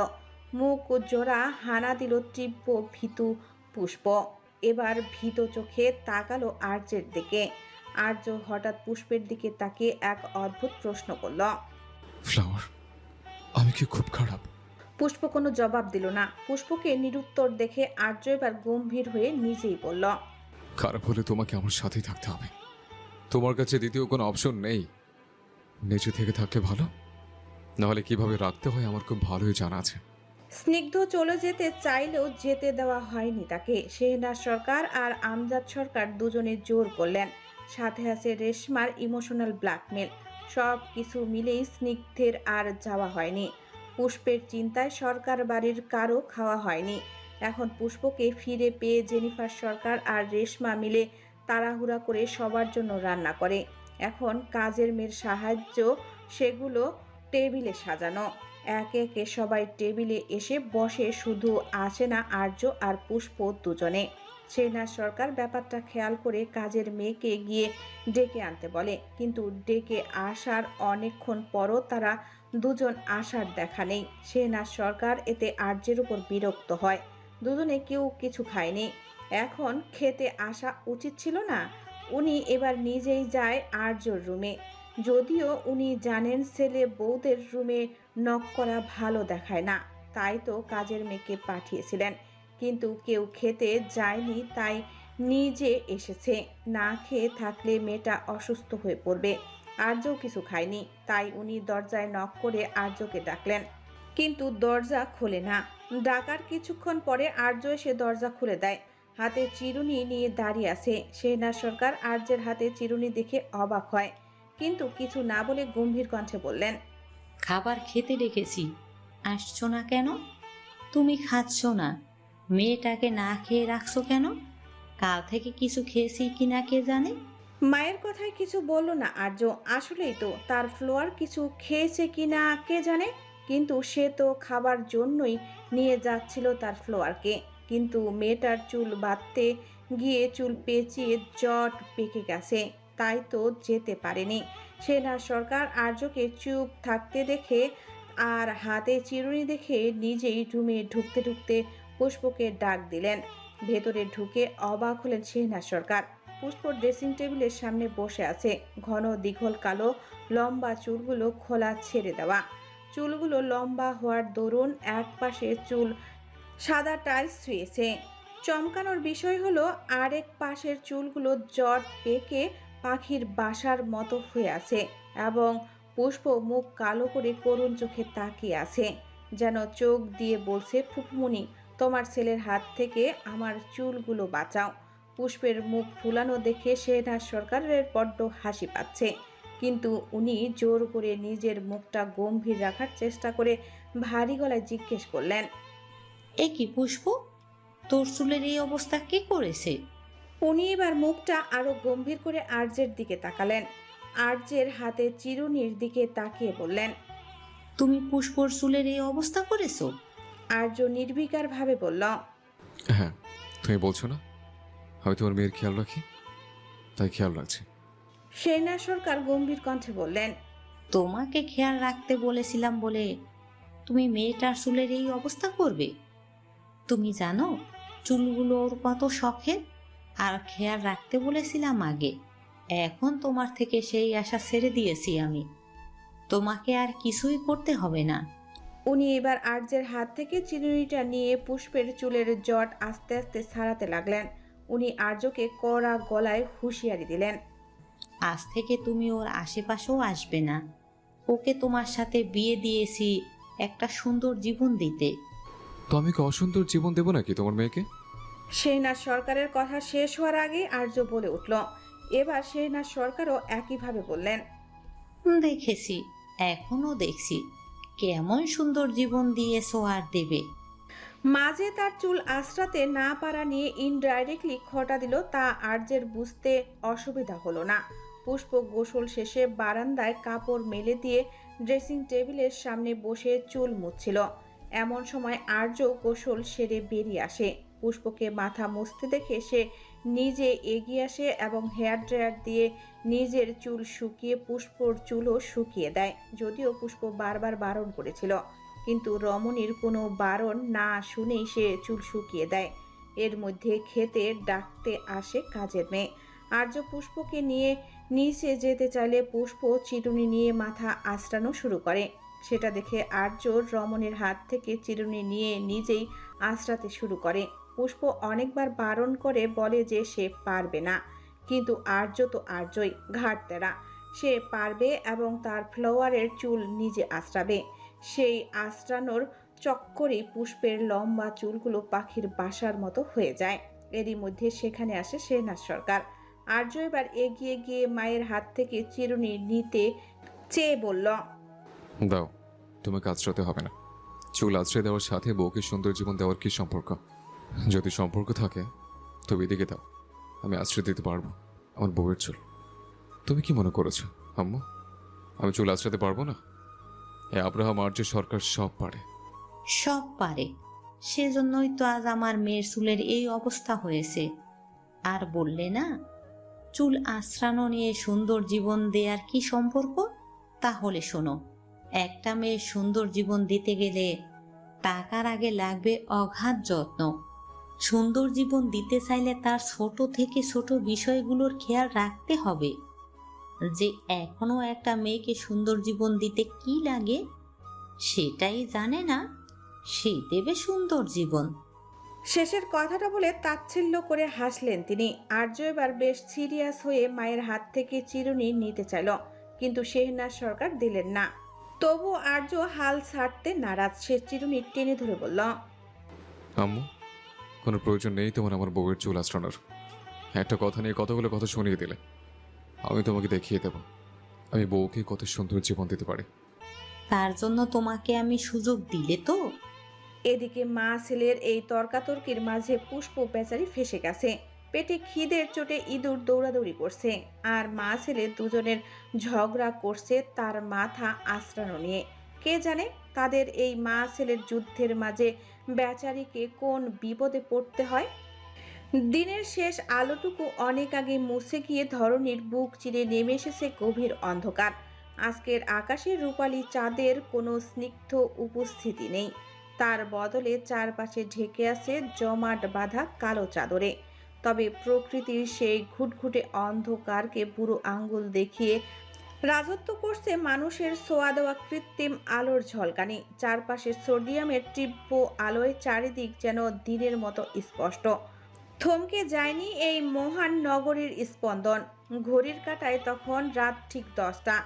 মুখ জোড়া হানা দিল তীব্র ভীতু পুষ্প। এবার ভীত চোখে তাকালো আর্যের দিকে। আর্য হঠাৎ পুষ্পের দিকে তাকিয়ে এক অদ্ভুত প্রশ্ন করল। ফ্লাওয়ার, আমি কি খুব খারাপ? পুষ্প কোনো জবাব দিল না। পুষ্পকে নিরুত্তর দেখে আর্য এবার গম্ভীর হয়ে নিজেই বলল, খারাপ হলে তোমাকে আমার সাথেই থাকতে হবে। তোমার কাছে দ্বিতীয় কোনো অপশন নেই। নিচে থেকে থাকলে ভালো, নাহলে কিভাবে রাখতে হয় আমার খুব ভালোই জানা আছে। স্নিগ্ধ চলে যেতে চাইলেও যেতে দেওয়া হয়নি তাকে। শেহনাজ সরকার আর আমজাদ সরকার দুজনে জোর করলেন, সাথে আছে রেশমার ইমোশনাল ব্ল্যাকমেল। সব কিছু মিলেই স্নিগ্ধের আর যাওয়া হয়নি। পুষ্পের চিন্তায় সরকার বাড়ির কারো খাওয়া হয়নি। এখন পুষ্পকে ফিরে পেয়ে জেনিফার সরকার আর রেশমা মিলে তাড়াহুড়া করে সবার জন্য রান্না করে। এখন কাজের মেয়ের সাহায্য সেগুলো টেবিলে সাজানো। একে একে সবাই টেবিলে এসে বসে, শুধু আসে না আর্য আর পুষ্প দুজনে। শেহনাজ সরকার ব্যাপারটা খেয়াল করে কাজের মেয়েকে গিয়ে ডেকে আনতে বলে, কিন্তু ডেকে আসার অনেকক্ষণ পরও তারা দুজন আসার দেখা নেই। শেহনাজ সরকার এতে আর্যের উপর বিরক্ত হয়। দুজনে কেউ কিছু খায়নি। এখন খেতে আসা উচিত ছিল না? উনি এবার নিজেই যায় আর্যর রুমে। যদিও উনি জানেন ছেলে বউদের রুমে নক করা ভালো দেখায় না, তাই তো কাজের মেয়েকে পাঠিয়েছিলেন। কিন্তু কেউ খেতে যায়নি, তাই নিজে এসেছে। না খেয়ে থাকলে মেয়েটা অসুস্থ হয়ে পড়বে। আর্যও কিছু খায়নি, তাই উনি দরজায় নক করে আর্যকে ডাকলেন, কিন্তু দরজা খোলে না। ডাকার কিছুক্ষণ পরে আর্য এসে দরজা খুলে দেয়। হাতে চিরুনি নিয়ে দাঁড়িয়ে আছে। শেহনাজ সরকার আর্যের হাতে চিরুনি দেখে অবাক হয়, কিন্তু কিছু না বলে গম্ভীর কণ্ঠে বললেন, খাবার খেতে ডেকেছি, আসছো না কেন? তুমি খাচ্ছ না, মেয়েটাকে না খেয়ে রাখছো কেন? কাল থেকে কিছু খেয়েছি কিনা কে জানে। মায়ের কথায় কিছু বলল না আর্য। আসলেই তো, তার ফ্লোয়ার কিছু খেয়েছে কিনা কে জানে, কিন্তু সে তো খাবার জন্যই নিয়ে যাচ্ছিল তার ফ্লোয়ারকে। কিন্তু মেয়েটার চুল বাঁধতে গিয়ে চুল পেঁচিয়ে জট পেকে গেছে, তাই তো যেতে পারেনি। শেহনাজ সরকার আর্যকে চুপ থাকতে দেখে আর হাতে চিরুনি দেখে নিজেই রুমে ঢুকতে ঢুকতে পুষ্পকে ডাক দিলেন। ভেতরে ঢুকে অবাক হলেন শেহনাজ সরকার। পুষ্প ড্রেসিং টেবিলের সামনে বসে আছে। ঘন দীঘল কালো লম্বা চুলগুলো খোলা ছেড়ে দেওয়া। চুলগুলো লম্বা হওয়ার দরুন এক পাশে চুল সাদা টাইলস ছুঁয়েছে। চমকানোর বিষয় হলো আরেক পাশের চুলগুলো জট পেকে পাখির বাসার মতো হয়ে আছে এবং পুষ্প মুখ কালো করে করুণ চোখে তাকিয়ে আছে, যেন চোখ দিয়ে বলছে, ফুফুমণি, তোমার ছেলের হাত থেকে আমার চুলগুলো বাঁচাও। পুষ্পের মুখ ফুলানো দেখে শেহনাজ সরকারের বড্ড হাসি পাচ্ছে, কিন্তু উনি জোর করে নিজের মুখটা গম্ভীর রাখার চেষ্টা করে ভারী গলায় জিজ্ঞেস করলেন, এ কি পুষ্প, তোর চুলের এই অবস্থা কে করেছে? উনি এবার মুখটা আরো গম্ভীর করে আর্যের দিকে তাকালেন। আর্যের হাতে চিরুনির দিকে তাকিয়ে বললেন, তুমি পুষ্পর চুলের এই অবস্থা করেছো? আর্য নির্বিকার ভাবে বলল, হ্যাঁ, তুমি বলছো না আমি তোমার মেয়ের খেয়াল রাখি, তাই খেয়াল রাখছি। শেহনাজ সরকার গম্ভীর কণ্ঠে বললেন, তোমাকে খেয়াল রাখতে বলেছিলাম বলে তুমি মেয়েটার চুলের এই অবস্থা করবে? তুমি জানো চুলগুলো ওর কত শখের, আর খেয়াল রাখতে বলেছিলাম আগে। এখন তোমার থেকে সেই আশা ছেড়ে দিয়েছি আমি, তোমাকে আর কিছুই করতে হবে না। উনি এবার আর্যের হাত থেকে চিরুনিটা নিয়ে পুষ্পের চুলের জট আস্তে আস্তে ছাড়াতে লাগলেন। উনি আর্যকে কড়া গলায় হুঁশিয়ারি দিলেন, আজ থেকে তুমি ওর আশেপাশেও আসবে না। ওকে তোমার সাথে বিয়ে দিয়েছি একটা সুন্দর জীবন দিতে। তো আমি কি অসুন্দর জীবন দেবো নাকি তোমার মেয়েকে? শেহনাজ সরকারের কথা শেষ হওয়ার আগে আর্য বলে উঠল। এবার শেহনাজ সরকারও একইভাবে বললেন, দেখেছি, এখনো দেখছি কেমন সুন্দর জীবন দিয়েছো আর দেবে। মাঝে তার চুল আশ্রাতে না পারা নিয়ে ইনডাইরেক্টলি খোঁটা দিল, তা আর্যের বুঝতে অসুবিধা হলো না। পুষ্প গোসল শেষে বারান্দায় কাপড় মেলে দিয়ে ড্রেসিং টেবিলের সামনে বসে চুল মুছছিল। এমন সময় আর্য গোসল সেরে বেরিয়ে আসে। পুষ্পকে মাথা মুছতে দেখে সে নিজে এগিয়ে আসে এবং হেয়ার ড্রায়ার দিয়ে নিজের চুল শুকিয়ে পুষ্পর চুলও শুকিয়ে দেয়। যদিও পুষ্প বারবার বারণ করেছিল, কিন্তু রমণীর কোনো বারণ না শুনেই সে চুল শুকিয়ে দেয়। এর মধ্যে খেতে ডাকতে আসে কাজের মেয়ে। আর্য পুষ্পকে নিয়ে নিচে যেতে চাইলে পুষ্প চিরুনি নিয়ে মাথা আঁচড়ানো শুরু করে। সেটা দেখে আর্য রমণীর হাত থেকে চিরুনি নিয়ে নিজেই আঁচড়াতে শুরু করে। পুষ্প অনেকবার বারণ করে বলে যে সে পারবে না, কিন্তু আর্য তো আর্যই ঘাড়তেরা, সে পারবে এবং তার ফ্লাওয়ারের চুল নিজে আঁচড়াবে। সেই আঁচড়ানোর চক্করে পুষ্পের লম্বা চুলগুলো পাখির বাসার মতো হয়ে যায়। এরই মধ্যে সেখানে আসে শেহনাজ সরকার। আর্য এবার এগিয়ে গিয়ে মায়ের হাত থেকে চিরুনি নিতে চেয়ে বলল, দাও, তোমাকে আশ্রয়তে হবে না। চুল আশ্রয় দেওয়ার সাথে বউকে সুন্দর জীবন দেওয়ার কি সম্পর্ক? যদি সম্পর্ক থাকে তবে এদিকে দাও, আমি আশ্রয় দিতে পারবো আমার বউয়ের চুল। তুমি কি মনে করেছো আম্মু আমি চুল আশ্রাতে পারবো না? এ আব্রাহাম আর্য সরকার সব পারে। সব পারে, সেজন্যই তো আজ আমার মেয়ের চুলের এই অবস্থা হয়েছে। আর বললে না চুল আশ্রানো নিয়ে সুন্দর জীবন দেয়ার কি সম্পর্ক? তাহলে শোনো, একটা মেয়ের সুন্দর জীবন দিতে গেলে টাকার আগে লাগবে অগাধ যত্ন। সুন্দর জীবন দিতে চাইলে তার ছোট থেকে ছোট বিষয়গুলোর খেয়াল রাখতে হবে। যে এখনো একটা মেয়েকে সুন্দর জীবন দিতে কি লাগে সেটাই জানে না, সে দেবে সুন্দর জীবন। শেষের কথাটা বলে তাচ্ছিল্য করে হাসলেন তিনি। আর্য এবার বেশ সিরিয়াস হয়ে মায়ের হাত থেকে চিরুনি নিতে চাইল, কিন্তু শেহনাজ সরকার দিলেন না। তবু আর্য হাল ছাড়তে নারাজ। সে চিরুনি টেনে ধরে বলল, আম্মু কোনো প্রয়োজন নেই তোমার আমার বউয়ের চুল আশ্রানোর। একটা কথা নিয়ে কতগুলো কথা শুনিয়ে দিলে। আমি তোমাকে দেখিয়ে দেব আমি বউকে কত সুন্দর জীবন দিতে পারি। তার জন্য তোমাকে আমি সুযোগ দিলে তো। এদিকে মা ছেলের এই তর্কাতর্কির মাঝে পুষ্প বেচারি ফেসে গেছে। পেটে খিদের চোটে ইঁদুর দৌড়াদৌড়ি করছে, আর মা ছেলে দুজনের ঝগড়া করছে তার মাথা আঁচড়ানো নিয়ে। কে জানে তাদের এই মা ছেলের যুদ্ধের মাঝে বেচারিকে কোন বিপদে পড়তে হয়। দিনের শেষ আলোটুকু অনেক আগে মুছে গিয়ে ধরণীর বুক চিরে নেমে এসেছে গভীর অন্ধকার। আজকের আকাশে রূপালী চাঁদের কোনো স্নিগ্ধ উপস্থিতি নেই। তার বদলে চারপাশে ঢেকে আছে জমাট বাঁধা কালো চাদরে। তবে প্রকৃতির সেই ঘুটঘুটে অন্ধকারকে বুড়ো আঙ্গুল দেখিয়ে রাজত্ব করছে মানুষের ছোঁয়া দেওয়া কৃত্রিম আলোর ঝলকানি। চারপাশে সোডিয়ামের তীব্র আলোয় চারিদিক যেন দিনের মতো স্পষ্ট। থমকে যায়নি এই মহান নগরীর স্পন্দন। ঘড়ির কাঁটায় তখন রাত ঠিক 10টা।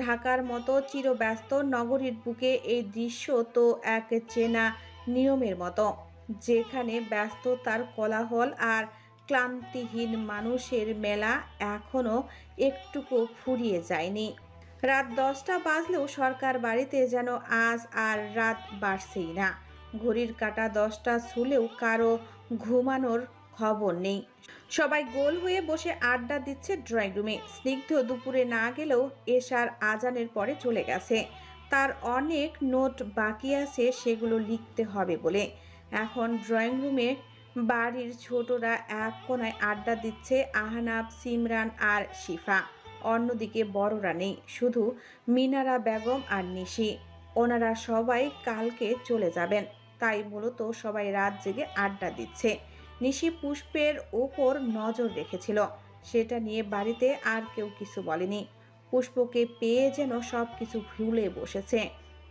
ঢাকার মতো চিরব্যস্ত নগরীর বুকে এই দৃশ্য তো এক চেনা নিয়মের মতো, যেখানে ব্যস্ততার কোলাহল আর ক্লান্তিহীন মানুষের মেলা এখনো একটুকু ফুরিয়ে যায়নি। রাত 10টা বাজলেও সরকার বাড়িতে যেন আজ আর রাত বাড়ছেই না। ঘড়ির কাঁটা 10টা ছুলেও কারো ঘুমানোর খবর নেই। সবাই গোল হয়ে বসে আড্ডা দিচ্ছে ড্রয়িং রুমে। স্নিগ্ধ দুপুরে না গেলেও এশার আজানের পরে চলে গেছে। তার অনেক নোট বাকি আছে, সেগুলো লিখতে হবে বলে। এখন ড্রয়িং রুমে বাড়ির ছোটরা এক কোণায় আড্ডা দিচ্ছে, আহনাব, সিমরান আর শিফা। অন্যদিকে বড়রা নেই, শুধু মিনারা বেগম আর নিশি। ওনারা সবাই কালকে চলে যাবেন, তাই মূলত সবাই রাত জেগে আড্ডা দিচ্ছে। নিশি পুষ্পের ওপর নজর রেখেছিল, সেটা নিয়ে বাড়িতে আর কেউ কিছু বলেনি। পুষ্পকে পেয়ে যেন সব কিছু ভুলে বসেছে।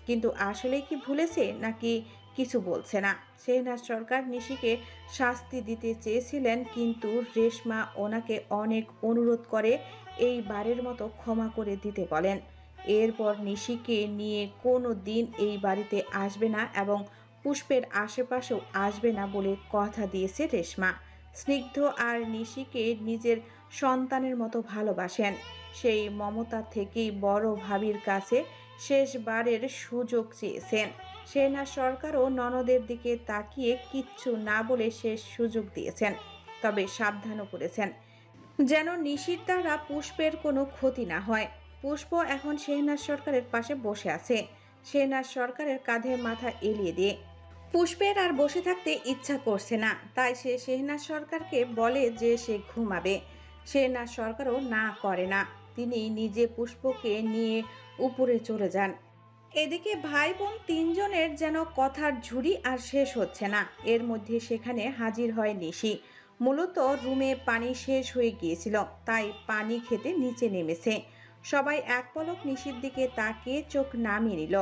কিন্তু আসলে কি ভুলেছে নাকি কিছু বলছে না। শেহনাজ সরকার নিশিকে শাস্তি দিতে চেয়েছিলেন, কিন্তু রেশমা ওনাকে অনেক অনুরোধ করে এই বারের মতো ক্ষমা করে দিতে বলেন। এরপর নিশিকে নিয়ে কোনো দিন এই বাড়িতে আসবে না এবং পুষ্পের আশেপাশেও আসবে না বলে কথা দিয়েছে রেশমা। স্নিগ্ধ আর নিশিকে নিজের সন্তানের মতো ভালোবাসেন। সেই মমতা থেকেই বড় ভাবির কাছে শেষবারের সুযোগ চেয়েছেন। শেহনাজ সরকারও ননদের দিকে তাকিয়ে কিচ্ছু না বলে শেষ সুযোগ দিয়েছেন, তবে সাবধানও করেছেন যেন নিশির দ্বারা পুষ্পের কোনো ক্ষতি না হয়। পুষ্প এখন শেহনাজ সরকারের পাশে বসে আছে, শেহনাজ সরকারের কাঁধে মাথা এলিয়ে দিয়ে। পুষ্পের আর বসে থাকতে ইচ্ছা করছে না, তাই সে শেহনাজ সরকারকে বলে যে সে ঘুমাবে। শেহনাজ সরকারও না করে না, তিনি নিজে পুষ্পকে নিয়ে উপরে চলে যান। এদিকে ভাই বোন তিনজনের যেন কথার ঝুড়ি আর শেষ হচ্ছে না। এর মধ্যে সেখানে হাজির হয় নিশি। মূলত রুমে পানি শেষ হয়ে গিয়েছিল, তাই পানি খেতে নিচে নেমেছে। সবাই এক পলক নিশির দিকে তাকিয়ে চোখ নামিয়ে নিল।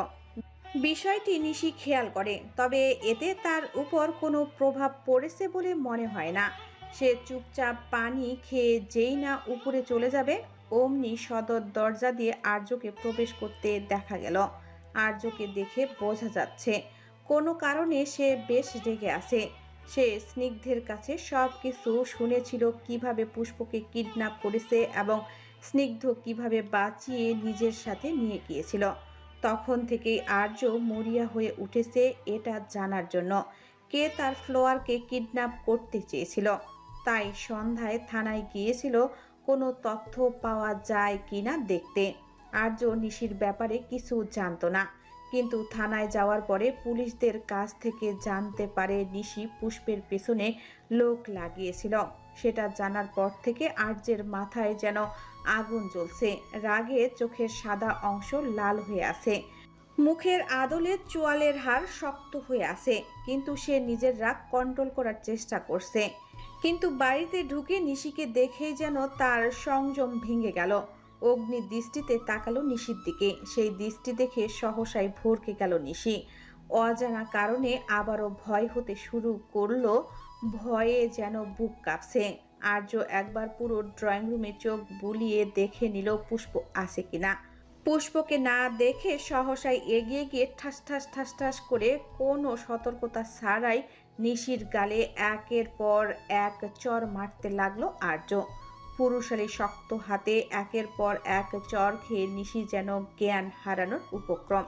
বিষয়টি নিশি খেয়াল করে, তবে এতে তার উপর কোনো প্রভাব পড়েছে বলে মনে হয় না। সে চুপচাপ পানি খেয়ে যেই না উপরে চলে যাবে, অমনি সদর দরজা দিয়ে আর্যকে প্রবেশ করতে দেখা গেল। আর্যকে দেখে বোঝা যাচ্ছে কোনো কারণে সে বেশ রেগে আছে। সে স্নিগ্ধের কাছে সব কিছু শুনেছিল, কিভাবে পুষ্পকে কিডন্যাপ করেছে এবং স্নিগ্ধ কিভাবে বাঁচিয়ে নিজের সাথে নিয়ে গিয়েছিল। তখন থেকেই আর্য মরিয়া হয়ে উঠেছে এটা জানার জন্য কে তার ফ্লোয়ারকে কিডন্যাপ করতে চেয়েছিল। তাই সন্ধ্যায় থানায় গিয়েছিল কোনো তথ্য পাওয়া যায় কিনা দেখতে। আর্য নিশির ব্যাপারে কিছু জানতো না, কিন্তু থানায় যাওয়ার পরে পুলিশদের কাছ থেকে জানতে পারে নিশি পুষ্পের পেছনে লোক লাগিয়েছিল। সেটা জানার পর থেকে আর্যের মাথায় যেন আগুন জ্বলছে, রাগে চোখের সাদা অংশ লাল হয়ে আছে, মুখের আদলে চোয়ালের হাড় শক্ত হয়ে আছে। কিন্তু সে নিজের রাগ কন্ট্রোল করার চেষ্টা করছে। কিন্তু বাড়িতে ঢুকে নিশিকে দেখেই যেন তার সংযম ভেঙে গেল। অগ্নি দৃষ্টিতে তাকালো নিশির দিকে, সেই দৃষ্টি দেখে সহসাই ভরকে গেল নিশি। অজানা কারণে আবারও ভয় হতে শুরু করলো, ভয়ে যেন বুক কাঁপছে। আর্য একবার পুরো ড্রয়িং রুমে চোখ বুলিয়ে দেখে নিল পুষ্প আছে কিনা। পুষ্পকে না দেখে সহসাই এগিয়ে গিয়ে ঠাস ঠাস ঠাস ঠাস করে কোনো সতর্কতা ছাড়াই নিশির গালে একের পর এক চর মারতে লাগলো আর্য। পুরুষালী শক্ত হাতে একের পর এক চর খেয়ে নিশি যেন জ্ঞান হারানোর উপক্রম।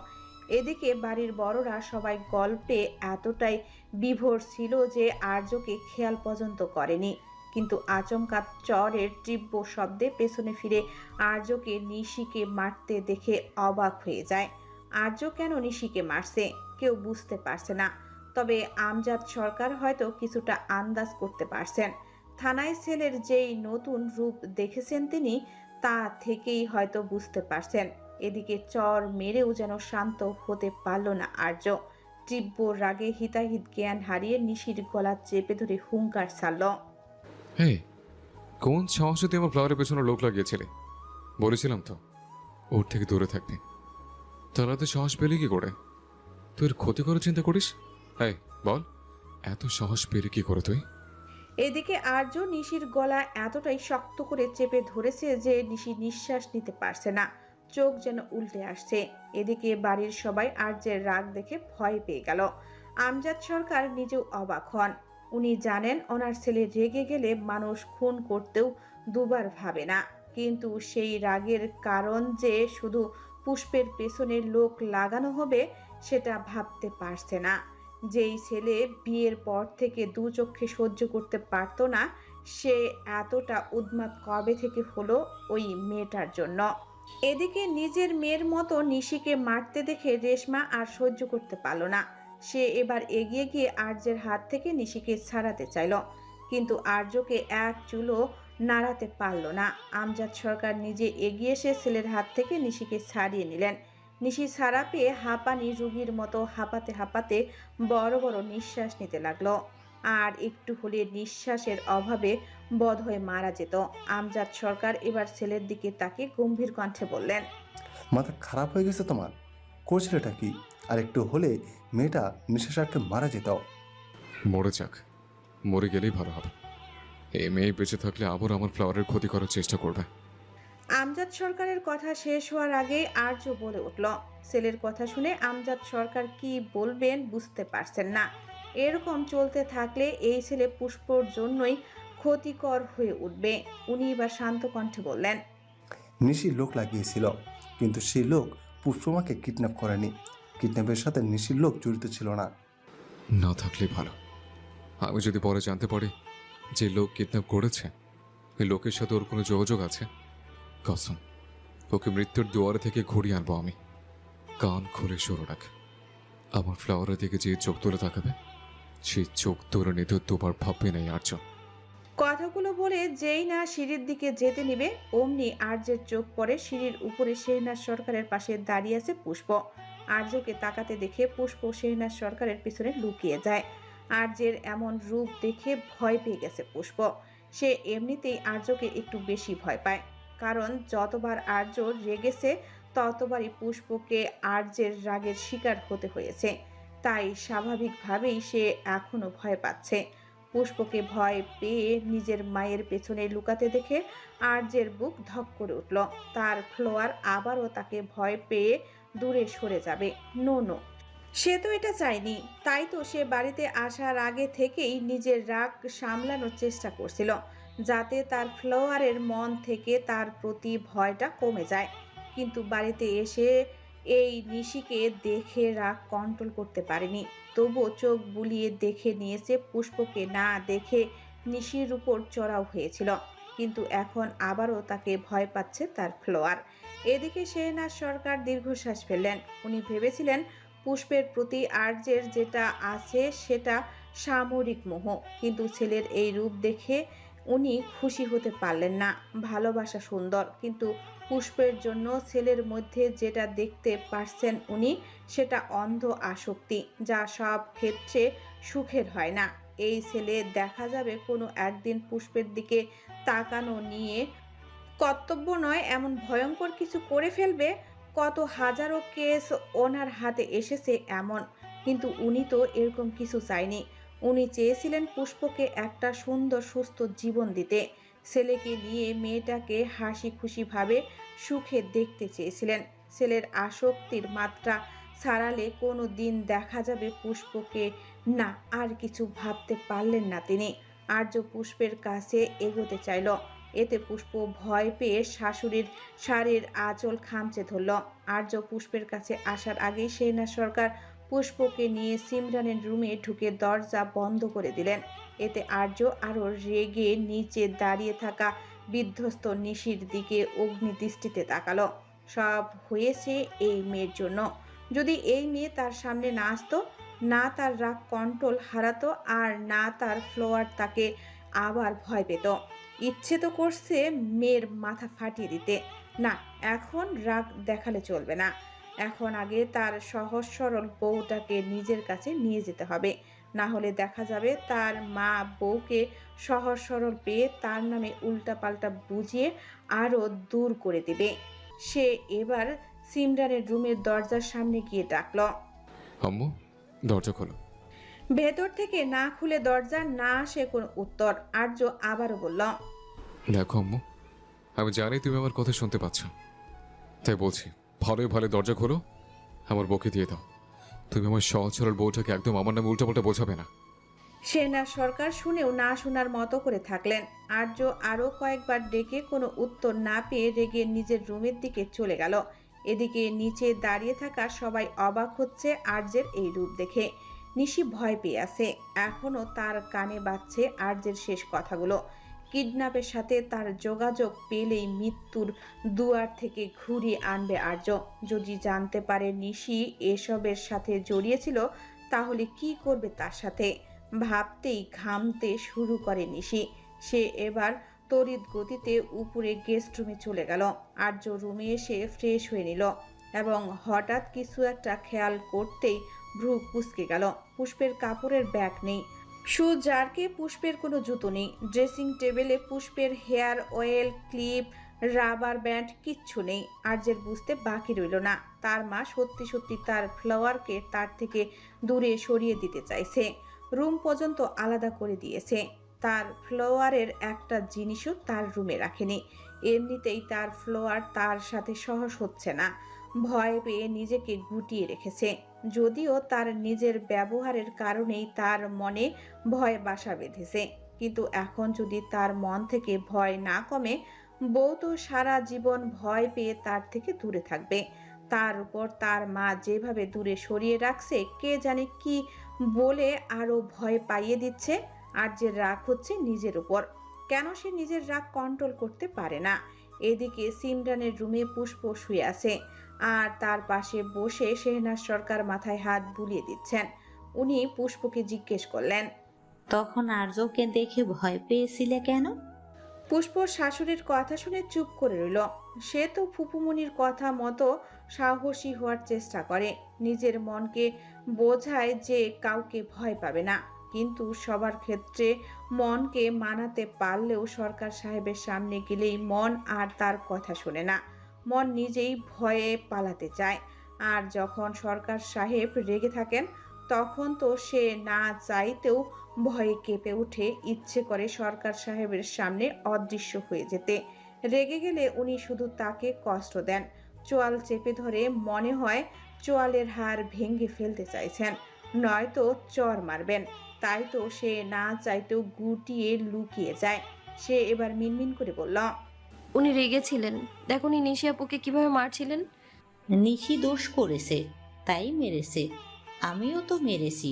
এদিকে বাড়ির বড়রা সবাই গল্পে এতটাই বিভোর ছিল যে আর্যকে খেয়াল পর্যন্ত করেনি। কিন্তু আচমকা চরের তীব্র শব্দে পেছনে ফিরে আর্যকে নিশিকে মারতে দেখে অবাক হয়ে যায়। আর্য কেন নিশিকে মারছে কেউ বুঝতে পারছে না, তবে আমজাদ সরকার হয়তো কিছুটা আন্দাজ করতে পারছেন। থানায় ছেলের যেই নতুন রূপ দেখেছেন তিনি, তা থেকেই হয়তো বুঝতে পারছেন। এদিকে চর মেরেও যেন শান্ত হতে পারল না আর্য। তীব্র রাগে হিতাহিত জ্ঞান হারিয়ে নিশির গলা চেপে ধরে হুঙ্কার ছাড়ল। হে, কোন সাহসে তুই আমার ফ্লাওয়ারের পেছনে লোক লাগিয়েছিলি? বলেছিলাম তো ওর থেকে দূরে থাকবি। তাহলে তো সাহস পেলি কি করে? তুই এর ক্ষতি করে চিন্তা করিস? হ্যাঁ বল, এত সাহস পেলি কি করে তুই? এদিকে আর্য নিশির গলা এতটাই শক্ত করে চেপে ধরেছে যে নিশি নিঃশ্বাস নিতে পারছে না, চোখ যেন উল্টে আসছে। এদিকে বাড়ির সবাই আর্যের রাগ দেখে ভয় পেয়ে গেল। আমজাদ সরকার নিজেও অবাক হন। উনি জানেন ওনার ছেলে রেগে গেলে মানুষ খুন করতেও দুবার ভাবে না, কিন্তু সেই রাগের কারণ যে শুধু পুষ্পের পেছনে লোক লাগানো হবে সেটা ভাবতে পারছে না। যেই ছেলে বিয়ের পর থেকে দু চোখে সহ্য করতে পারতো না, সে এতটা উন্মাদ কবে থেকে হলো ওই মেয়েটার জন্য। এদিকে নিজের মেয়ের মতো নিশিকে মারতে দেখে রেশমা আর সহ্য করতে পারল না। সে এবার এগিয়ে গিয়ে আর্যের হাত থেকে নিশিকে ছাড়াতে চাইল, কিন্তু আর্যকে এক চুলও নাড়াতে পারল না। আমজাদ সরকার নিজে এগিয়ে এসে ছেলের হাত থেকে নিশিকে ছাড়িয়ে নিলেন। নিশি ছাড়া পেয়ে হাঁপানি রোগীর মতো হাঁপাতে হাঁপাতে বড় বড় নিঃশ্বাস নিতে লাগলো। আর একটু হলে নিঃশ্বাসের অভাবে বধ হয়ে মারা যেত। আমজাদ সরকার এবার ছেলের দিকে তাকিয়ে গম্ভীর কণ্ঠে বললেন, মাথা খারাপ হয়ে গেছে তোমার? করছিলটা কি? আর একটু হলে মেয়েটা নিঃশ্বাসকে মারা যেত। মরে যাক, মরে গেলেই ভালো হবে। এই মেয়ে বেঁচে থাকলে আবার আমার ফ্লাওয়ারের ক্ষতি করার চেষ্টা করবে। আমজাদ সরকারের কথা শেষ হওয়ার আগেই আর্য বলে উঠল। ছেলের কথা শুনে আমজাদ সরকার কি বলবেন বুঝতে পারছেন না। এরকম চলতে থাকলে এই ছেলে পুষ্পর জন্যই ক্ষতিকর হয়ে উঠবে। উনি এবার শান্ত কণ্ঠে বললেন, নিশি লোক লাগিয়েছিল, কিন্তু সেই লোক পুষ্পমাকে কিডন্যাপ করেনি। কিডন্যাপের সাথে নিশির লোক জড়িত ছিল না। না থাকলেই ভালো। আমি যদি পরে জানতে পারি যে লোক কিডন্যাপ করেছে এই লোকের সাথে ওর কোনো যোগাযোগ আছে, কসম ওকে মৃত্যুর দুয়ারে থেকে ঘুরিয়ে আনবো আমি। কান খুলে সরো রাখ। আমার ফ্লাওয়ারের দিকে যে চোখ তুলে তাকাবে সেই চোখ তুলে নিতে দুবার ভাববে নাই আর্য। কথাগুলো বলে যেই না সিঁড়ির দিকে যেতে নিবে অমনি আর্যের চোখ পড়ে সিঁড়ির উপরে শেহনাজ সরকারের পাশে দাঁড়িয়ে আছে পুষ্প। আর্যকে তাকাতে দেখে পুষ্প শেহনাজ সরকারের পিছনে লুকিয়ে যায়। আর্যের এমন রূপ দেখে ভয় পেয়ে গেছে পুষ্প। সে এমনিতেই আর্যকে একটু বেশি ভয় পায়, কারণ যতবার আর্য রেগেছে ততবারই পুষ্পকে আর্যের রাগের শিকার হতে হয়েছে। তাই স্বাভাবিকভাবেই সে এখনো ভয় পাচ্ছে। পুষ্পকে ভয় পেয়ে নিজের মায়ের পেছনে লুকাতে দেখে আর্যের বুক ধক করে উঠল। তার ফ্লোয়ার আবারও তাকে ভয় পেয়ে দূরে সরে যাবে। নো নো, সে তো এটা চায়নি। তাই তো সে বাড়িতে আসার আগে থেকেই নিজের রাগ সামলানোর চেষ্টা করছিল, যাতে তার ফ্লোয়ারের মন থেকে তার প্রতি ভয়টা কমে যায়। কিন্তু বাড়িতে এসে এই নিশিকে দেখে রাগ কন্ট্রোল করতে পারেনি। তবুও চোখ বুলিয়ে দেখে নিয়েছে পুষ্পকে না দেখে নিশির উপর চড়াও হয়েছিল, কিন্তু এখন আবারও তাকে ভয় পাচ্ছে তার ফ্লোয়ার। এদিকে শেহনাজ সরকার দীর্ঘশ্বাস ফেললেন। উনি ভেবেছিলেন পুষ্পের প্রতি আর্যের যেটা আছে সেটা সামরিক মোহ, কিন্তু ছেলের এই রূপ দেখে উনি খুশি হতে পারলেন না। ভালোবাসা সুন্দর, কিন্তু পুষ্পের জন্য ছেলের মধ্যে যেটা দেখতে পারছেন উনি সেটা অন্ধ আসক্তি, যা সব ক্ষেত্রে সুখের হয় না। এই ছেলে দেখা যাবে কোনো একদিন পুষ্পের দিকে তাকানো নিয়ে কর্তব্য নয় এমন ভয়ঙ্কর কিছু করে ফেলবে। কত হাজারো কেস ওনার হাতে এসেছে এমন, কিন্তু উনি তো এরকম কিছু চায়নি। উনি চেয়েছিলেন পুষ্পকে একটা সুন্দর সুস্থ জীবন দিতে। ছেলেকে নিয়ে মেয়েটাকে হাসি খুশিভাবে সুখে দেখতে চেয়েছিলেন। ছেলের আসক্তির মাত্রা ছাড়ালে কোনো দিন দেখা যাবে পুষ্পকে। না, আর কিছু ভাবতে পারলেন না তিনি। আর্য পুষ্পের কাছে এগোতে চাইল। এতে পুষ্প ভয় পেয়ে শাশুড়ির শাড়ির আঁচল খামচে ধরল। আর্য পুষ্পের কাছে আসার আগেই শেহনাজ সরকার পুষ্পকে নিয়ে সিমরানের রুমে ঢুকে দরজা বন্ধ করে দিলেন। এতে আর্য আরও রেগে নিচে দাঁড়িয়ে থাকা বিধ্বস্ত নিশির দিকে অগ্নিদৃষ্টিতে তাকালো। সব হয়েছে এই মেয়ের জন্য। যদি এই মেয়ে তার সামনে না আসতো, না তার রাগ কন্ট্রোল হারাতো, আর না তার ফ্লোয়ার তাকে আবার ভয় পেত। ইচ্ছে তো করছে মেয়ের মাথা ফাটিয়ে দিতে। না, এখন রাগ দেখালে চলবে না। এখন আগে তার সহজ সরল বউটাকে নিজের কাছে নিয়ে যেতে হবে, না হলে দেখা যাবে তার মা বউকে সহজ সরল পেয়ে তার নামে উল্টাপাল্টা বুঝিয়ে আরও দূর করে দেবে। সে এবার সিমরানের রুমের দরজার সামনে গিয়ে ডাকল। আম্মু, দরজা খোলো। ভেতর থেকে না খুলে দরজা না আসে কোনো উত্তর। আর্য আবারও বলল, দেখো আম্মু, আমি জানি তুমি আমার কথা শুনতে পাচ্ছ, তাই বলছি ভালোই ভালো দরজা খোলো, আমার বউকে দিয়ে দাও। তুমি আমার সহজ সরল বউটাকে একদম আমার নামে উল্টাপাল্টা বোঝাবে না। সেনা সরকার শুনেও না শোনার মতো করে থাকলেন। আর্য আরও কয়েকবার ডেকে কোনো উত্তর না পেয়ে রেগে নিজের রুমের দিকে চলে গেল। এদিকে নিচে দাঁড়িয়ে থাকা সবাই অবাক হচ্ছে আর্যের এই রূপ দেখে। নিশি ভয় পেয়ে আছে, এখনও তার কানে বাজছে আর্যের শেষ কথাগুলো। কিডন্যাপের সাথে তার যোগাযোগ পেলেই মৃত্যুর দুয়ার থেকে ঘুরিয়ে আনবে আর্য। যদি জানতে পারে নিশি এসবের সাথে জড়িয়েছিল, তাহলে কি করবে তার সাথে ভাবতেই ঘামতে শুরু করে নিশি। সে এবার তড়িৎ গতিতে উপরে গেস্ট রুমে চলে গেল। আর্য রুমে এসে ফ্রেশ হয়ে নিল এবং হঠাৎ কিছু একটা খেয়াল করতেই ভ্রু কুঁচকে গেল। পুষ্পের কাপড়ের ব্যাগ নেই, শু জারকে পুষ্পের কোনো জুতো নেই, ড্রেসিং টেবিলে পুষ্পের hair oil, clip, rubber band কিচ্ছু নেই। আর্যের বুঝতে বাকি রইল না তার মা সত্যি সত্যি তার ফ্লাওয়ারকে তার থেকে দূরে সরিয়ে দিতে চাইছে, রুম পর্যন্ত আলাদা করে দিয়েছে। তার ফ্লোয়ারের একটা জিনিসও তার রুমে রাখেনি। এমনিতেই তার ফ্লোয়ার তার সাথে সহজ হচ্ছে না, ভয় পেয়ে নিজেকে গুটিয়ে রেখেছে। যদিও তার নিজের ব্যবহারের কারণেই তার মনে ভয় বাসা বেঁধেছে, কিন্তু এখন যদি তার মন থেকে ভয় না কমে, বউ তো সারা জীবন ভয় পেয়ে তার থেকে দূরে থাকবে। তার উপর তার মা যেভাবে দূরে সরিয়ে রাখছে, কে জানে কি বলে আরো ভয় পাইয়ে দিচ্ছে। আর যে রাগ হচ্ছে নিজের উপর, কেন সে নিজের রাগ কন্ট্রোল করতে পারে না। এদিকে সিমরানের রুমে পুষ্প শুয়ে আছে, আর তার পাশে বসে শেহনাজ সরকার মাথায় হাত বুলিয়ে দিচ্ছেন। উনি পুষ্পকে জিজ্ঞেস করলেন, তখন আর্যকে দেখে ভয় পেয়েছিলে কেন? পুষ্পর শাশুড়ির কথা শুনে চুপ করে রইল। সে তো ফুপুমনির কথা মতো সাহসী হওয়ার চেষ্টা করে, নিজের মনকে বোঝায় যে কাউকে ভয় পাবে না, কিন্তু সবার ক্ষেত্রে মনকে মানাতে পারলেও সরকার সাহেবের সামনে গেলেই মন আর তার কথা শোনে না। মন নিজেই ভয়ে পালাতে চায়, আর যখন সরকার সাহেব রেগে থাকেন, তখন তো সে না চাইতেও ভয়ে কেঁপে উঠে, ইচ্ছে করে সরকার সাহেবের সামনে অদৃশ্য হয়ে যেতে। রেগে গেলে উনি শুধু তাকে কষ্ট দেন, চোয়াল চেপে ধরে মনে হয় চোয়ালের হাড় ভেঙে ফেলতে চাইছেন, নয়তো চর মারবেন। তাই তো সে না চাইতেও গুটিয়ে লুকিয়ে যায়। সে এবার মিনমিন করে বলল, উনি রেগেছিলেন, দেখুনি নিশি আপুকে কিভাবে মারছিলেন। নিশি দোষ করেছে, তাই মেরেছে। আমিও তো মেরেছি,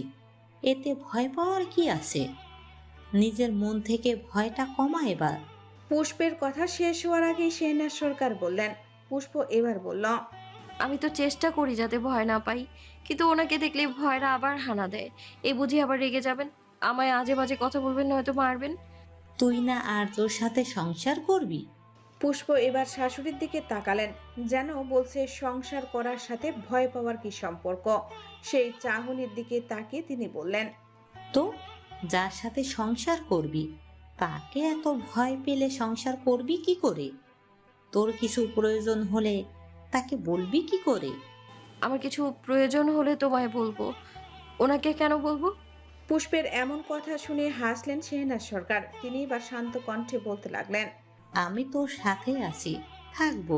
এতে ভয় পাওয়ার কি আছে? নিজের মন থেকে ভয়টা কমা এবার। পুষ্পের কথা শেষ হওয়ার আগেই শেহনাজ সরকার বললেন। পুষ্প এবার বলল, আমি তো চেষ্টা করি যাতে ভয় না পাই, কিন্তু ওনাকে দেখলে ভয়টা আবার হানা দেয়। এই বুঝি আবার রেগে যাবেন, আমায় আজে বাজে কথা বলবেন, নয়তো মারবেন। তুই না আর্যর সাথে সংসার করবি? পুষ্প এবার শাশুড়ির দিকে তাকালেন, যেন বলছে সংসার করার সাথে ভয় পাওয়ার কি সম্পর্ক। সেই চাহনির দিকে তাকিয়ে তিনি বললেন, তো যার সাথে সংসার করবি তাকে এত ভয় পেলে সংসার করবি কি করে? তোর কিছু প্রয়োজন হলে তাকে বলবি কি করে? আমার কিছু প্রয়োজন হলে তোমায় বলবো, ওনাকে কেন বলবো? পুষ্পের এমন কথা শুনে হাসলেন শেহনাজ সরকার। তিনি এবার শান্ত কণ্ঠে বলতে লাগলেন, আমি তোর সাথে আছি, থাকবো,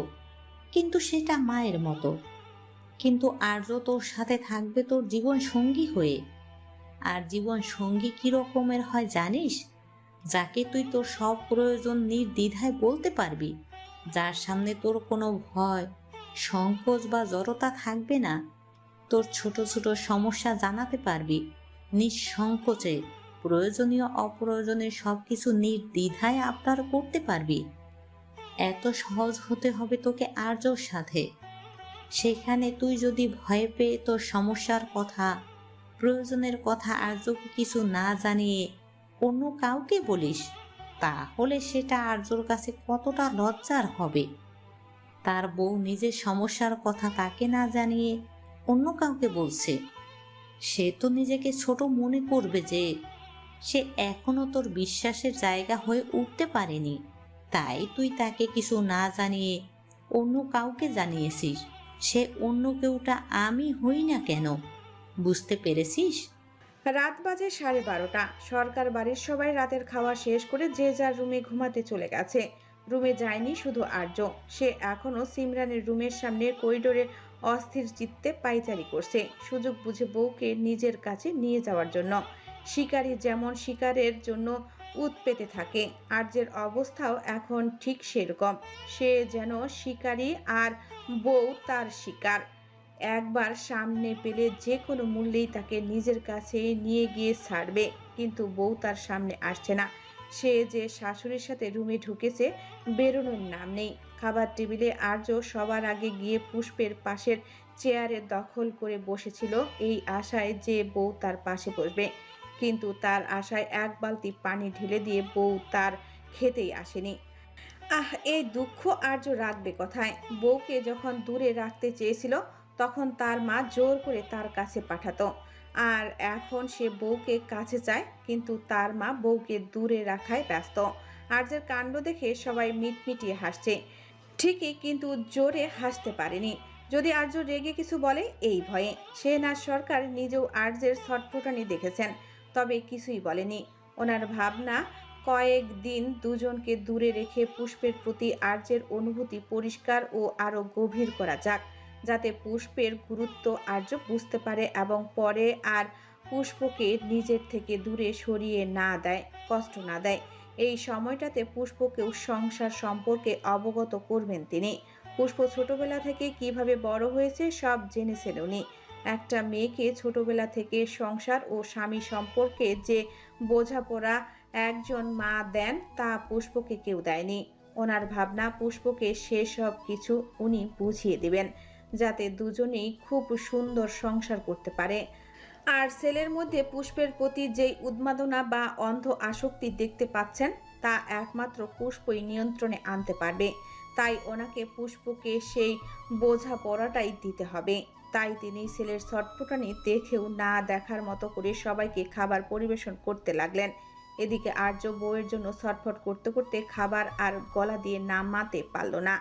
কিন্তু সেটা মায়ের মতো। কিন্তু আর্য তোর সাথে থাকবে তোর জীবন সঙ্গী হয়ে। আর জীবন সঙ্গী কি রকমের হয় জানিস? যাকে তুই তোর সব প্রয়োজন নির্দ্বিধায় বলতে পারবি, যার সামনে তোর কোনো ভয়, সংকোচ বা জড়তা থাকবে না। তোর ছোট ছোট সমস্যা জানাতে পারবি নিঃসংকোচে, প্রয়োজনীয় অপ্রয়োজনীয় সব কিছু নির্দ্বিধায় আবদার করতে পারবি। এত সহজ হতে হবে তোকে আর্যর সাথে। সেখানে তুই যদি ভয় পেয়ে তোর সমস্যার কথা, প্রয়োজনের কথা আর্যকে কিছু না জানিয়ে অন্য কাউকে বলিস, তাহলে সেটা আর্যর কাছে কতটা লজ্জার হবে। তার বউ নিজের সমস্যার কথা তাকে না জানিয়ে অন্য কাউকে বলছে। সে তো নিজেকে ছোট মনে করবে যে সে এখনো তোর বিশ্বাসের জায়গা হয়ে উঠতে পারেনি, তাই তুই তাকে কিছু না জানিয়ে অন্য কাউকে জানিয়েছিস। সে অন্য কেউটা আমি হই না কেন, বুঝতে পেরেছিস? রাত বাজে 12:30। সরকার বাড়ির সবাই রাতের খাওয়া শেষ করে যে যার রুমে ঘুমাতে চলে গেছে। রুমে যায়নি শুধু আর্য, সে এখনো সিমরানের রুমের সামনে করিডোরে অস্থির চিত্তে পায়চারি করছে, সুযোগ বুঝে বউকে নিজের কাছে নিয়ে যাওয়ার জন্য। শিকারী যেমন শিকারের জন্য উত পেতে থাকে, আর্যের অবস্থাও এখন ঠিক সেরকম। সে যেন শিকারী আর বউ তার শিকার। একবার সামনে পেলে যে কোনো মূল্যেই তাকে নিজের কাছে নিয়ে গিয়ে ছাড়বে, কিন্তু বউ তার সামনে আসছে না। সে যে শাশুড়ির সাথে রুমে ঢুকেছে, বেরোনোর নাম নেই। খাবার টেবিলে আর্য সবার আগে গিয়ে পুষ্পের পাশের চেয়ারে দখল করে বসেছিল, এই আশায় যে বউ তার পাশে বসবে। কিন্তু তার আশায় এক বালতি পানি ঢেলে দিয়ে বউ তার খেতেই আসেনি। এই দুঃখ আর্য রাখবে কোথায়? বউকে যখন দূরে রাখতে চেয়েছিল, তখন তার মা জোর করে তার কাছে পাঠাতো, আর এখন সে বউকে কাছে চায়, কিন্তু তার মা বউকে দূরে রাখায় ব্যস্ত। আর্যের কাণ্ড দেখে সবাই মিটমিটিয়ে হাসছে ঠিকই, কিন্তু জোরে হাসতে পারেনি। যদি আর্য রেগে কিছু বলে এই ভয়ে। শেহনাজ সরকার নিজেও আর্যের ছটফটানি দেখেছেন, তবে কিছুই বলেনি। ওনার ভাবনা, কয়েকদিন দুজনকে দূরে রেখে পুষ্পের প্রতি আর্যের অনুভূতি পরিষ্কার ও আরো গভীর করা যাক, যাতে পুষ্পের গুরুত্ব আর্য বুঝতে পারে এবং পরে আর পুষ্পকে নিজের থেকে দূরে সরিয়ে না দেয়, কষ্ট না দেয়। এই সময়টাতে পুষ্পকেও সংসার সম্পর্কে অবগত করবেন তিনি। পুষ্প ছোটবেলা থেকে কিভাবে বড় হয়েছে সব জেনেছেন উনি। একটা মেয়েকে ছোটবেলা থেকে সংসার ও স্বামী সম্পর্কে যে বোঝাপড়া একজন মা দেন, তা পুষ্পকে কেউ দেয়নি। ওনার ভাবনা, পুষ্পকে সেসব কিছু উনি বুঝিয়ে দিবেন, যাতে দুজনেই খুব সুন্দর সংসার করতে পারে। আর ছেলের মধ্যে পুষ্পের প্রতি যেই উন্মাদনা বা অন্ধ আসক্তি দেখতে পাচ্ছেন, তা একমাত্র পুষ্পই নিয়ন্ত্রণে আনতে পারবে। তাই ওনাকে পুষ্পকে সেই বোঝাপড়াটাই দিতে হবে। তাই তিনি ছেলের ছটফটানি দেখেও না দেখার মতো করে সবাইকে খাবার পরিবেশন করতে লাগলেন। এদিকে আর্য বউয়ের জন্য ছটফট করতে করতে খাবার আর গলা দিয়ে নামাতে পারল না।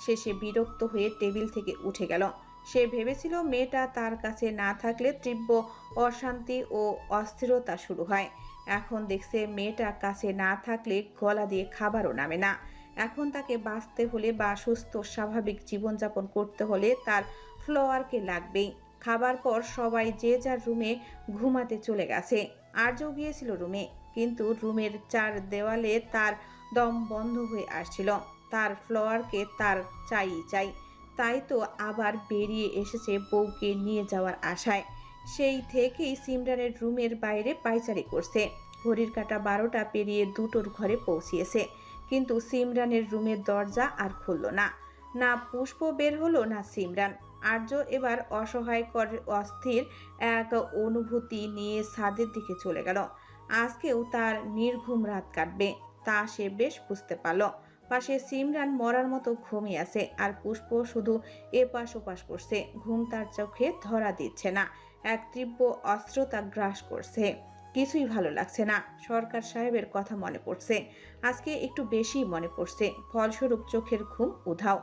শেষে বিরক্ত হয়ে টেবিল থেকে উঠে গেল। সে ভেবেছিল মেয়েটা তার কাছে না থাকলে তীব্র অশান্তি ও অস্থিরতা শুরু হয়। এখন দেখছে মেয়েটা কাছে না থাকলে গলা দিয়ে খাবারও নামে না। এখন তাকে বাঁচতে হলে বা সুস্থ স্বাভাবিক জীবনযাপন করতে হলে তার ফ্লোয়ারকে লাগবেই। খাবার পর সবাই যে যার রুমে ঘুমাতে চলে গেছে। আর্য গিয়েছিল রুমে, কিন্তু রুমের চার দেওয়ালে তার দম বন্ধ হয়ে আসছিল। তার ফ্লোয়ারকে তার চাই, তাই তো আবার বেরিয়ে এসেছে বউকে নিয়ে যাওয়ার আশায়। সেই থেকেই সিমরানের রুমের বাইরে পায়চারি করছে। ঘড়ির কাঁটা 12টা পেরিয়ে 2টোর ঘরে পৌঁছিয়েছে, কিন্তু সিমরানের রুমের দরজা আর খুলল না। না পুষ্প বের হলো, না সিমরান। আর্য এবার অসহায় অস্থির এক অনুভূতি নিয়ে ছাদের দিকে চলে গেল। আজকেও তার নির্ঘুম রাত কাটবে, তা সে বেশ বুঝতে পারল। পাশে সিমরান মরার মতো ঘুমিয়ে আছে, আর পুষ্প শুধু এপাশ ওপাশ করছে। ঘুম তার চোখে ধরা দিচ্ছে না, এক তীব্র অস্থিরতা গ্রাস করছে। কিছুই ভালো লাগছে না। সরকার সাহেবের কথা মনে পড়ছে, আজকে একটু বেশি মনে পড়ছে। ফলস্বরূপ চোখের ঘুম উধাও।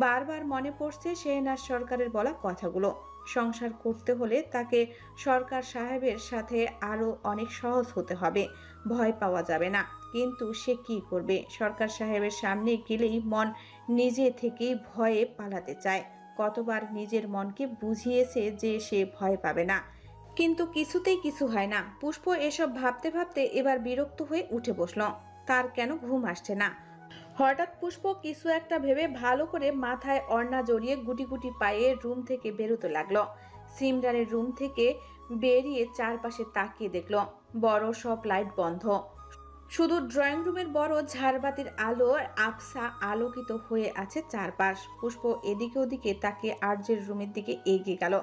বারবার মনে পড়ছে শেহনাজ সরকারের বলা কথাগুলো। সংসার করতে হলে তাকে সরকার সাহেবের সাথে আরো অনেক সহজ হতে হবে, ভয় পাওয়া যাবে না। কিন্তু সে কি করবে? সরকার সাহেবের সামনে গেলেই মন নিজে থেকেই ভয়ে পালাতে চায়। কতবার নিজের মনকে বুঝিয়েছে যে সে ভয় পাবে না, কিন্তু কিছুতেই কিছু হয় না। পুষ্প এসব ভাবতে ভাবতে এবার বিরক্ত হয়ে উঠে বসল। তার কেন ঘুম আসছে না। হঠাৎ পুষ্প কিছু একটা ভেবে ভালো করে মাথায় ওড়না জড়িয়ে গুটি গুটি পায়ে রুম থেকে বেরোতে লাগলো। সিমরানের রুম থেকে বেরিয়ে চারপাশে তাকিয়ে দেখলো বড় সব লাইট বন্ধ, শুধু ড্রয়িং রুমের বড় ঝাড়বাতির আলো আবছা আলোকিত হয়ে আছে চারপাশ। পুষ্প এদিকে ওদিকে তাকিয়ে আর্যের রুমের দিকে এগিয়ে গেল।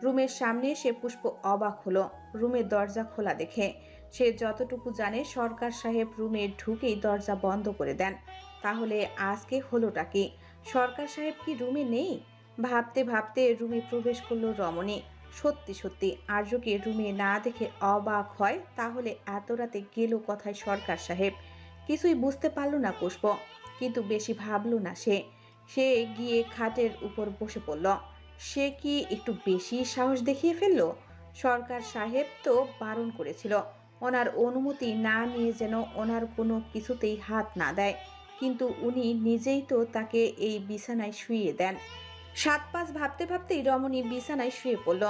রুমের সামনে এসে পুষ্প অবাক হলো রুমের দরজা খোলা দেখে। সে যতটুকু জানে, সরকার সাহেব রুমে ঢুকেই দরজা বন্ধ করে দেন। তাহলে আজকে হলোটা কি? সরকার সাহেব কি রুমে নেই? ভাবতে ভাবতে রুমে প্রবেশ করলো রমণী। সত্যি সত্যি আর্যকে রুমে না দেখে অবাক হয়, তাহলে এত রাতে গেল কোথায় সরকার সাহেব? কিছুই বুঝতে পারল না পুষ্প, কিন্তু বেশি ভাবল না সে। সে গিয়ে খাটের উপর বসে পড়ল। সে কি একটু বেশি সাহস দেখিয়ে ফেলল? সরকার সাহেব তো বারণ করেছিল ওনার অনুমতি না নিয়ে যেন ওনার কোনো কিছুতেই হাত না দেয়, কিন্তু উনি নিজেই তো তাকে এই বিছানায় শুইয়ে দেন। 7-5 ভাবতে ভাবতেই রমণী বিছানায় শুয়ে পড়ল।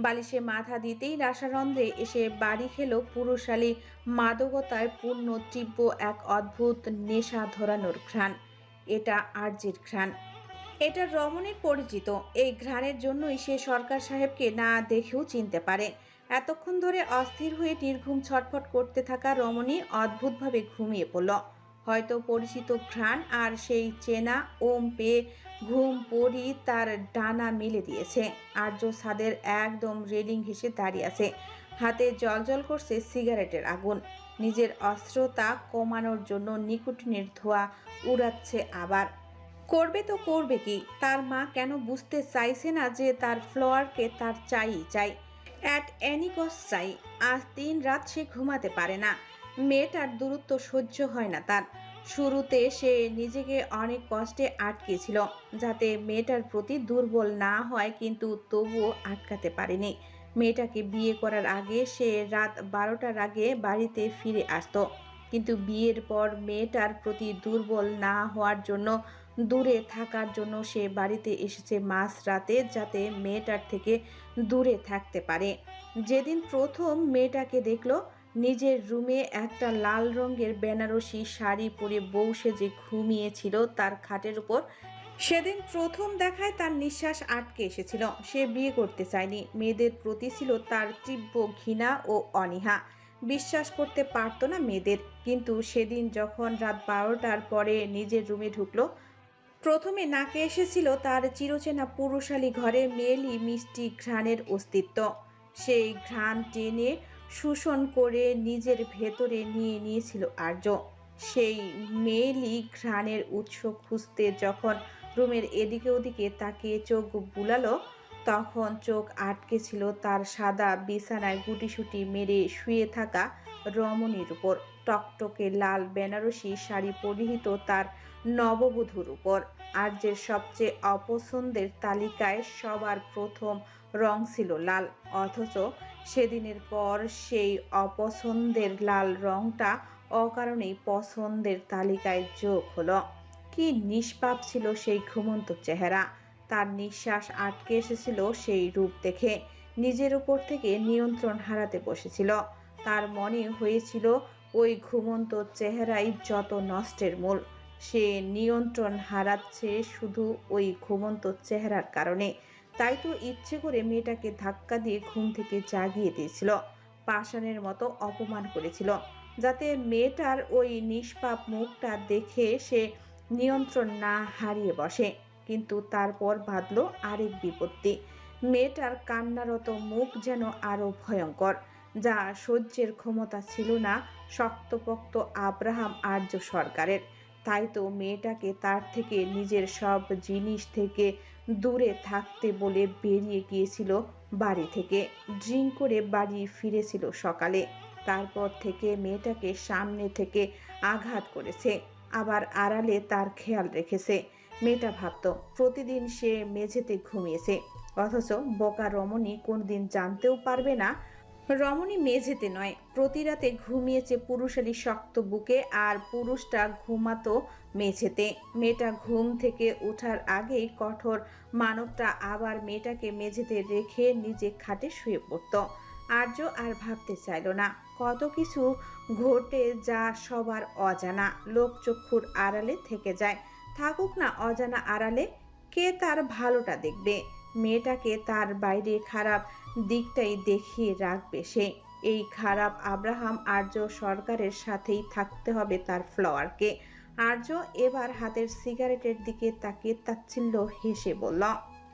বালিশে মাথা দিতেই রাসারন্ধ্রে এসে বাড়ি খেলো পুরুষালী মাদকতায় পূর্ণ তীব্র এক অদ্ভুত নেশা ধরানোর ঘ্রাণ। এটা আর্যের ঘ্রাণ। এটা রমণীর পরিচিত। এই ঘ্রাণের জন্যই সে সরকার সাহেবকে না দেখেও চিনতে পারে। এতক্ষণ ধরে অস্থির হয়ে নির্ঘুম ছটফট করতে থাকা রমণী অদ্ভুতভাবে ঘুমিয়ে পড়ল। হয়তো পরিচিত ঘ্রাণ আর সেই চেনা ওম পেয়ে ঘুম পড়ি তার ডানা মেলে দিয়েছে। আর্য ছাদের একদম রেলিং ঘেঁষে দাঁড়িয়ে আছে। হাতে জ্বলজ্বল করছে সিগারেটের আগুন। নিজের অস্ত্রতা কমানোর জন্য নিকোটিনের ধোঁয়া উড়াচ্ছে। আবার করবে তো করবে কি? তার মা কেন বুঝতে চাইছে না যে তার ফ্লোয়ারকে তার চাই অ্যাট এনি কস্ট চাই। আজ 3 রাত সে ঘুমাতে পারে না। মেয়েটার দূরত্ব সহ্য হয় না তার। শুরুতে সে নিজেকে অনেক কষ্টে আটকেছিল যাতে মেয়েটার প্রতি দুর্বল না হয়, কিন্তু তবুও আটকাতে পারেনি। মেয়েটাকে বিয়ে করার আগে সে রাত 12টার আগে বাড়িতে ফিরে আসতো, কিন্তু বিয়ের পর মেয়েটার প্রতি দুর্বল না হওয়ার জন্য, দূরে থাকার জন্য সে বাড়িতে এসেছে মাঝরাতে, যাতে মেয়েটার থেকে দূরে থাকতে পারে। যেদিন প্রথম মেয়েটাকে দেখলো, নিজের রুমে একটা লাল রঙের বেনারসি শাড়ি পরে বউ সেজে ঘুমিয়েছিল তার খাটের উপর, সেদিন প্রথম দেখায় তার নিঃশ্বাস আটকে এসেছিল। সে বিয়ে করতে চায়নি। মেয়েদের প্রতি ছিল তার তীব্র ঘৃণা ও অনীহা। বিশ্বাস করতে পারত না মেয়েদের। কিন্তু সেদিন যখন রাত 12টার পরে নিজের রুমে ঢুকলো, প্রথমে নাকে এসেছিল তার চিরচেনা পুরুষালী ঘরে মেয়েলি মিষ্টি ঘ্রাণের অস্তিত্ব। সেই ঘ্রাণ টেনে শোষণ করে নিজের ভেতরে নিয়ে নিয়েছিল আর্য। সেই মেয়েলি ঘ্রাণের উৎস খুঁজতে যখন রুমের এদিকে ওদিকে তাকিয়ে চোখ বুলালো, তখন চোখ আটকে ছিল তার সাদা বিছানায় গুটিসুটি মেরে শুয়ে থাকা রমণীর উপর, টকটকে লাল বেনারসি শাড়ি পরিহিত তার নববধূর উপর। আর্যের সবচেয়ে অপছন্দের তালিকায় সবার প্রথম রং ছিল লাল, অথচ সেদিনের পর সেই অপছন্দের লাল রংটা অকারণেই পছন্দের তালিকায় যোগ হলো। কি নিষ্পাপ ছিল সেই ঘুমন্ত চেহারা! তার নিঃশ্বাস আটকে এসেছিল সেই রূপ দেখে। নিজের উপর থেকে নিয়ন্ত্রণ হারাতে বসেছিল। তার মনে হয়েছিল ওই ঘুমন্ত চেহারাই যত নষ্টের মূল। সে নিয়ন্ত্রণ হারাচ্ছে শুধু ওই ঘুমন্ত চেহারার কারণে। তাই তো ইচ্ছে করে মেয়েটাকে ধাক্কা দিয়ে ঘুম থেকে জাগিয়ে দিয়েছিল, পাষাণের মতো অপমান করেছিল, যাতে মেয়েটার ওই নিষ্পাপ মুখটা দেখে সে নিয়ন্ত্রণ না হারিয়ে বসে। কিন্তু তারপর বাঁধল আরেক বিপত্তি। মেয়েটার কান্নারত মুখ যেন আরো ভয়ঙ্কর, যা সহ্যের ক্ষমতা ছিল না শক্তপোক্ত আব্রাহাম আর্য সরকারের। তাই তো মেয়েটাকে তার থেকে, নিজের সব জিনিস থেকে দূরে থাকতে বলে বেরিয়ে গিয়েছিল বাড়ি থেকে। ড্রিঙ্ক করে বাড়ি ফিরেছিল সকালে। তারপর থেকে মেয়েটাকে সামনে থেকে আঘাত করেছে, আবার আড়ালে তার খেয়াল রেখেছে। মেয়েটা ভাবত প্রতিদিন সে মেঝেতে ঘুমিয়েছে, অথচ বোকা রমণী কোনদিন জানতেও পারবে না রমণী মেঝেতে নয়, প্রতি রাতে ঘুমিয়েছে পুরুষালী শক্ত বুকে, আর পুরুষটা ঘুমাতো মেঝেতে। মেয়েটা ঘুম থেকে ওঠার আগেই কঠোর মানবটা আবার মেয়েটাকে মেঝেতে রেখে নিজে খাটে শুয়ে পড়ত। আর্য আর ভাবতে চাইল না। কত কিছু ঘটে যা সবার অজানা, লোকচক্ষুর আড়ালে থেকে যায়। থাকুক না অজানা আড়ালে, কে তার ভালোটা দেখবে? মেয়েটাকে তার বাইরে খারাপ দিকটাই দেখিয়ে রাখবে সে। এই খারাপ আব্রাহাম আর্য সরকারের সাথেই থাকতে হবে তার ফ্লাওয়ারকে। আর্য এবার হাতের সিগারেটের দিকে তাকিয়ে তাচ্ছিল্য হেসে বলল,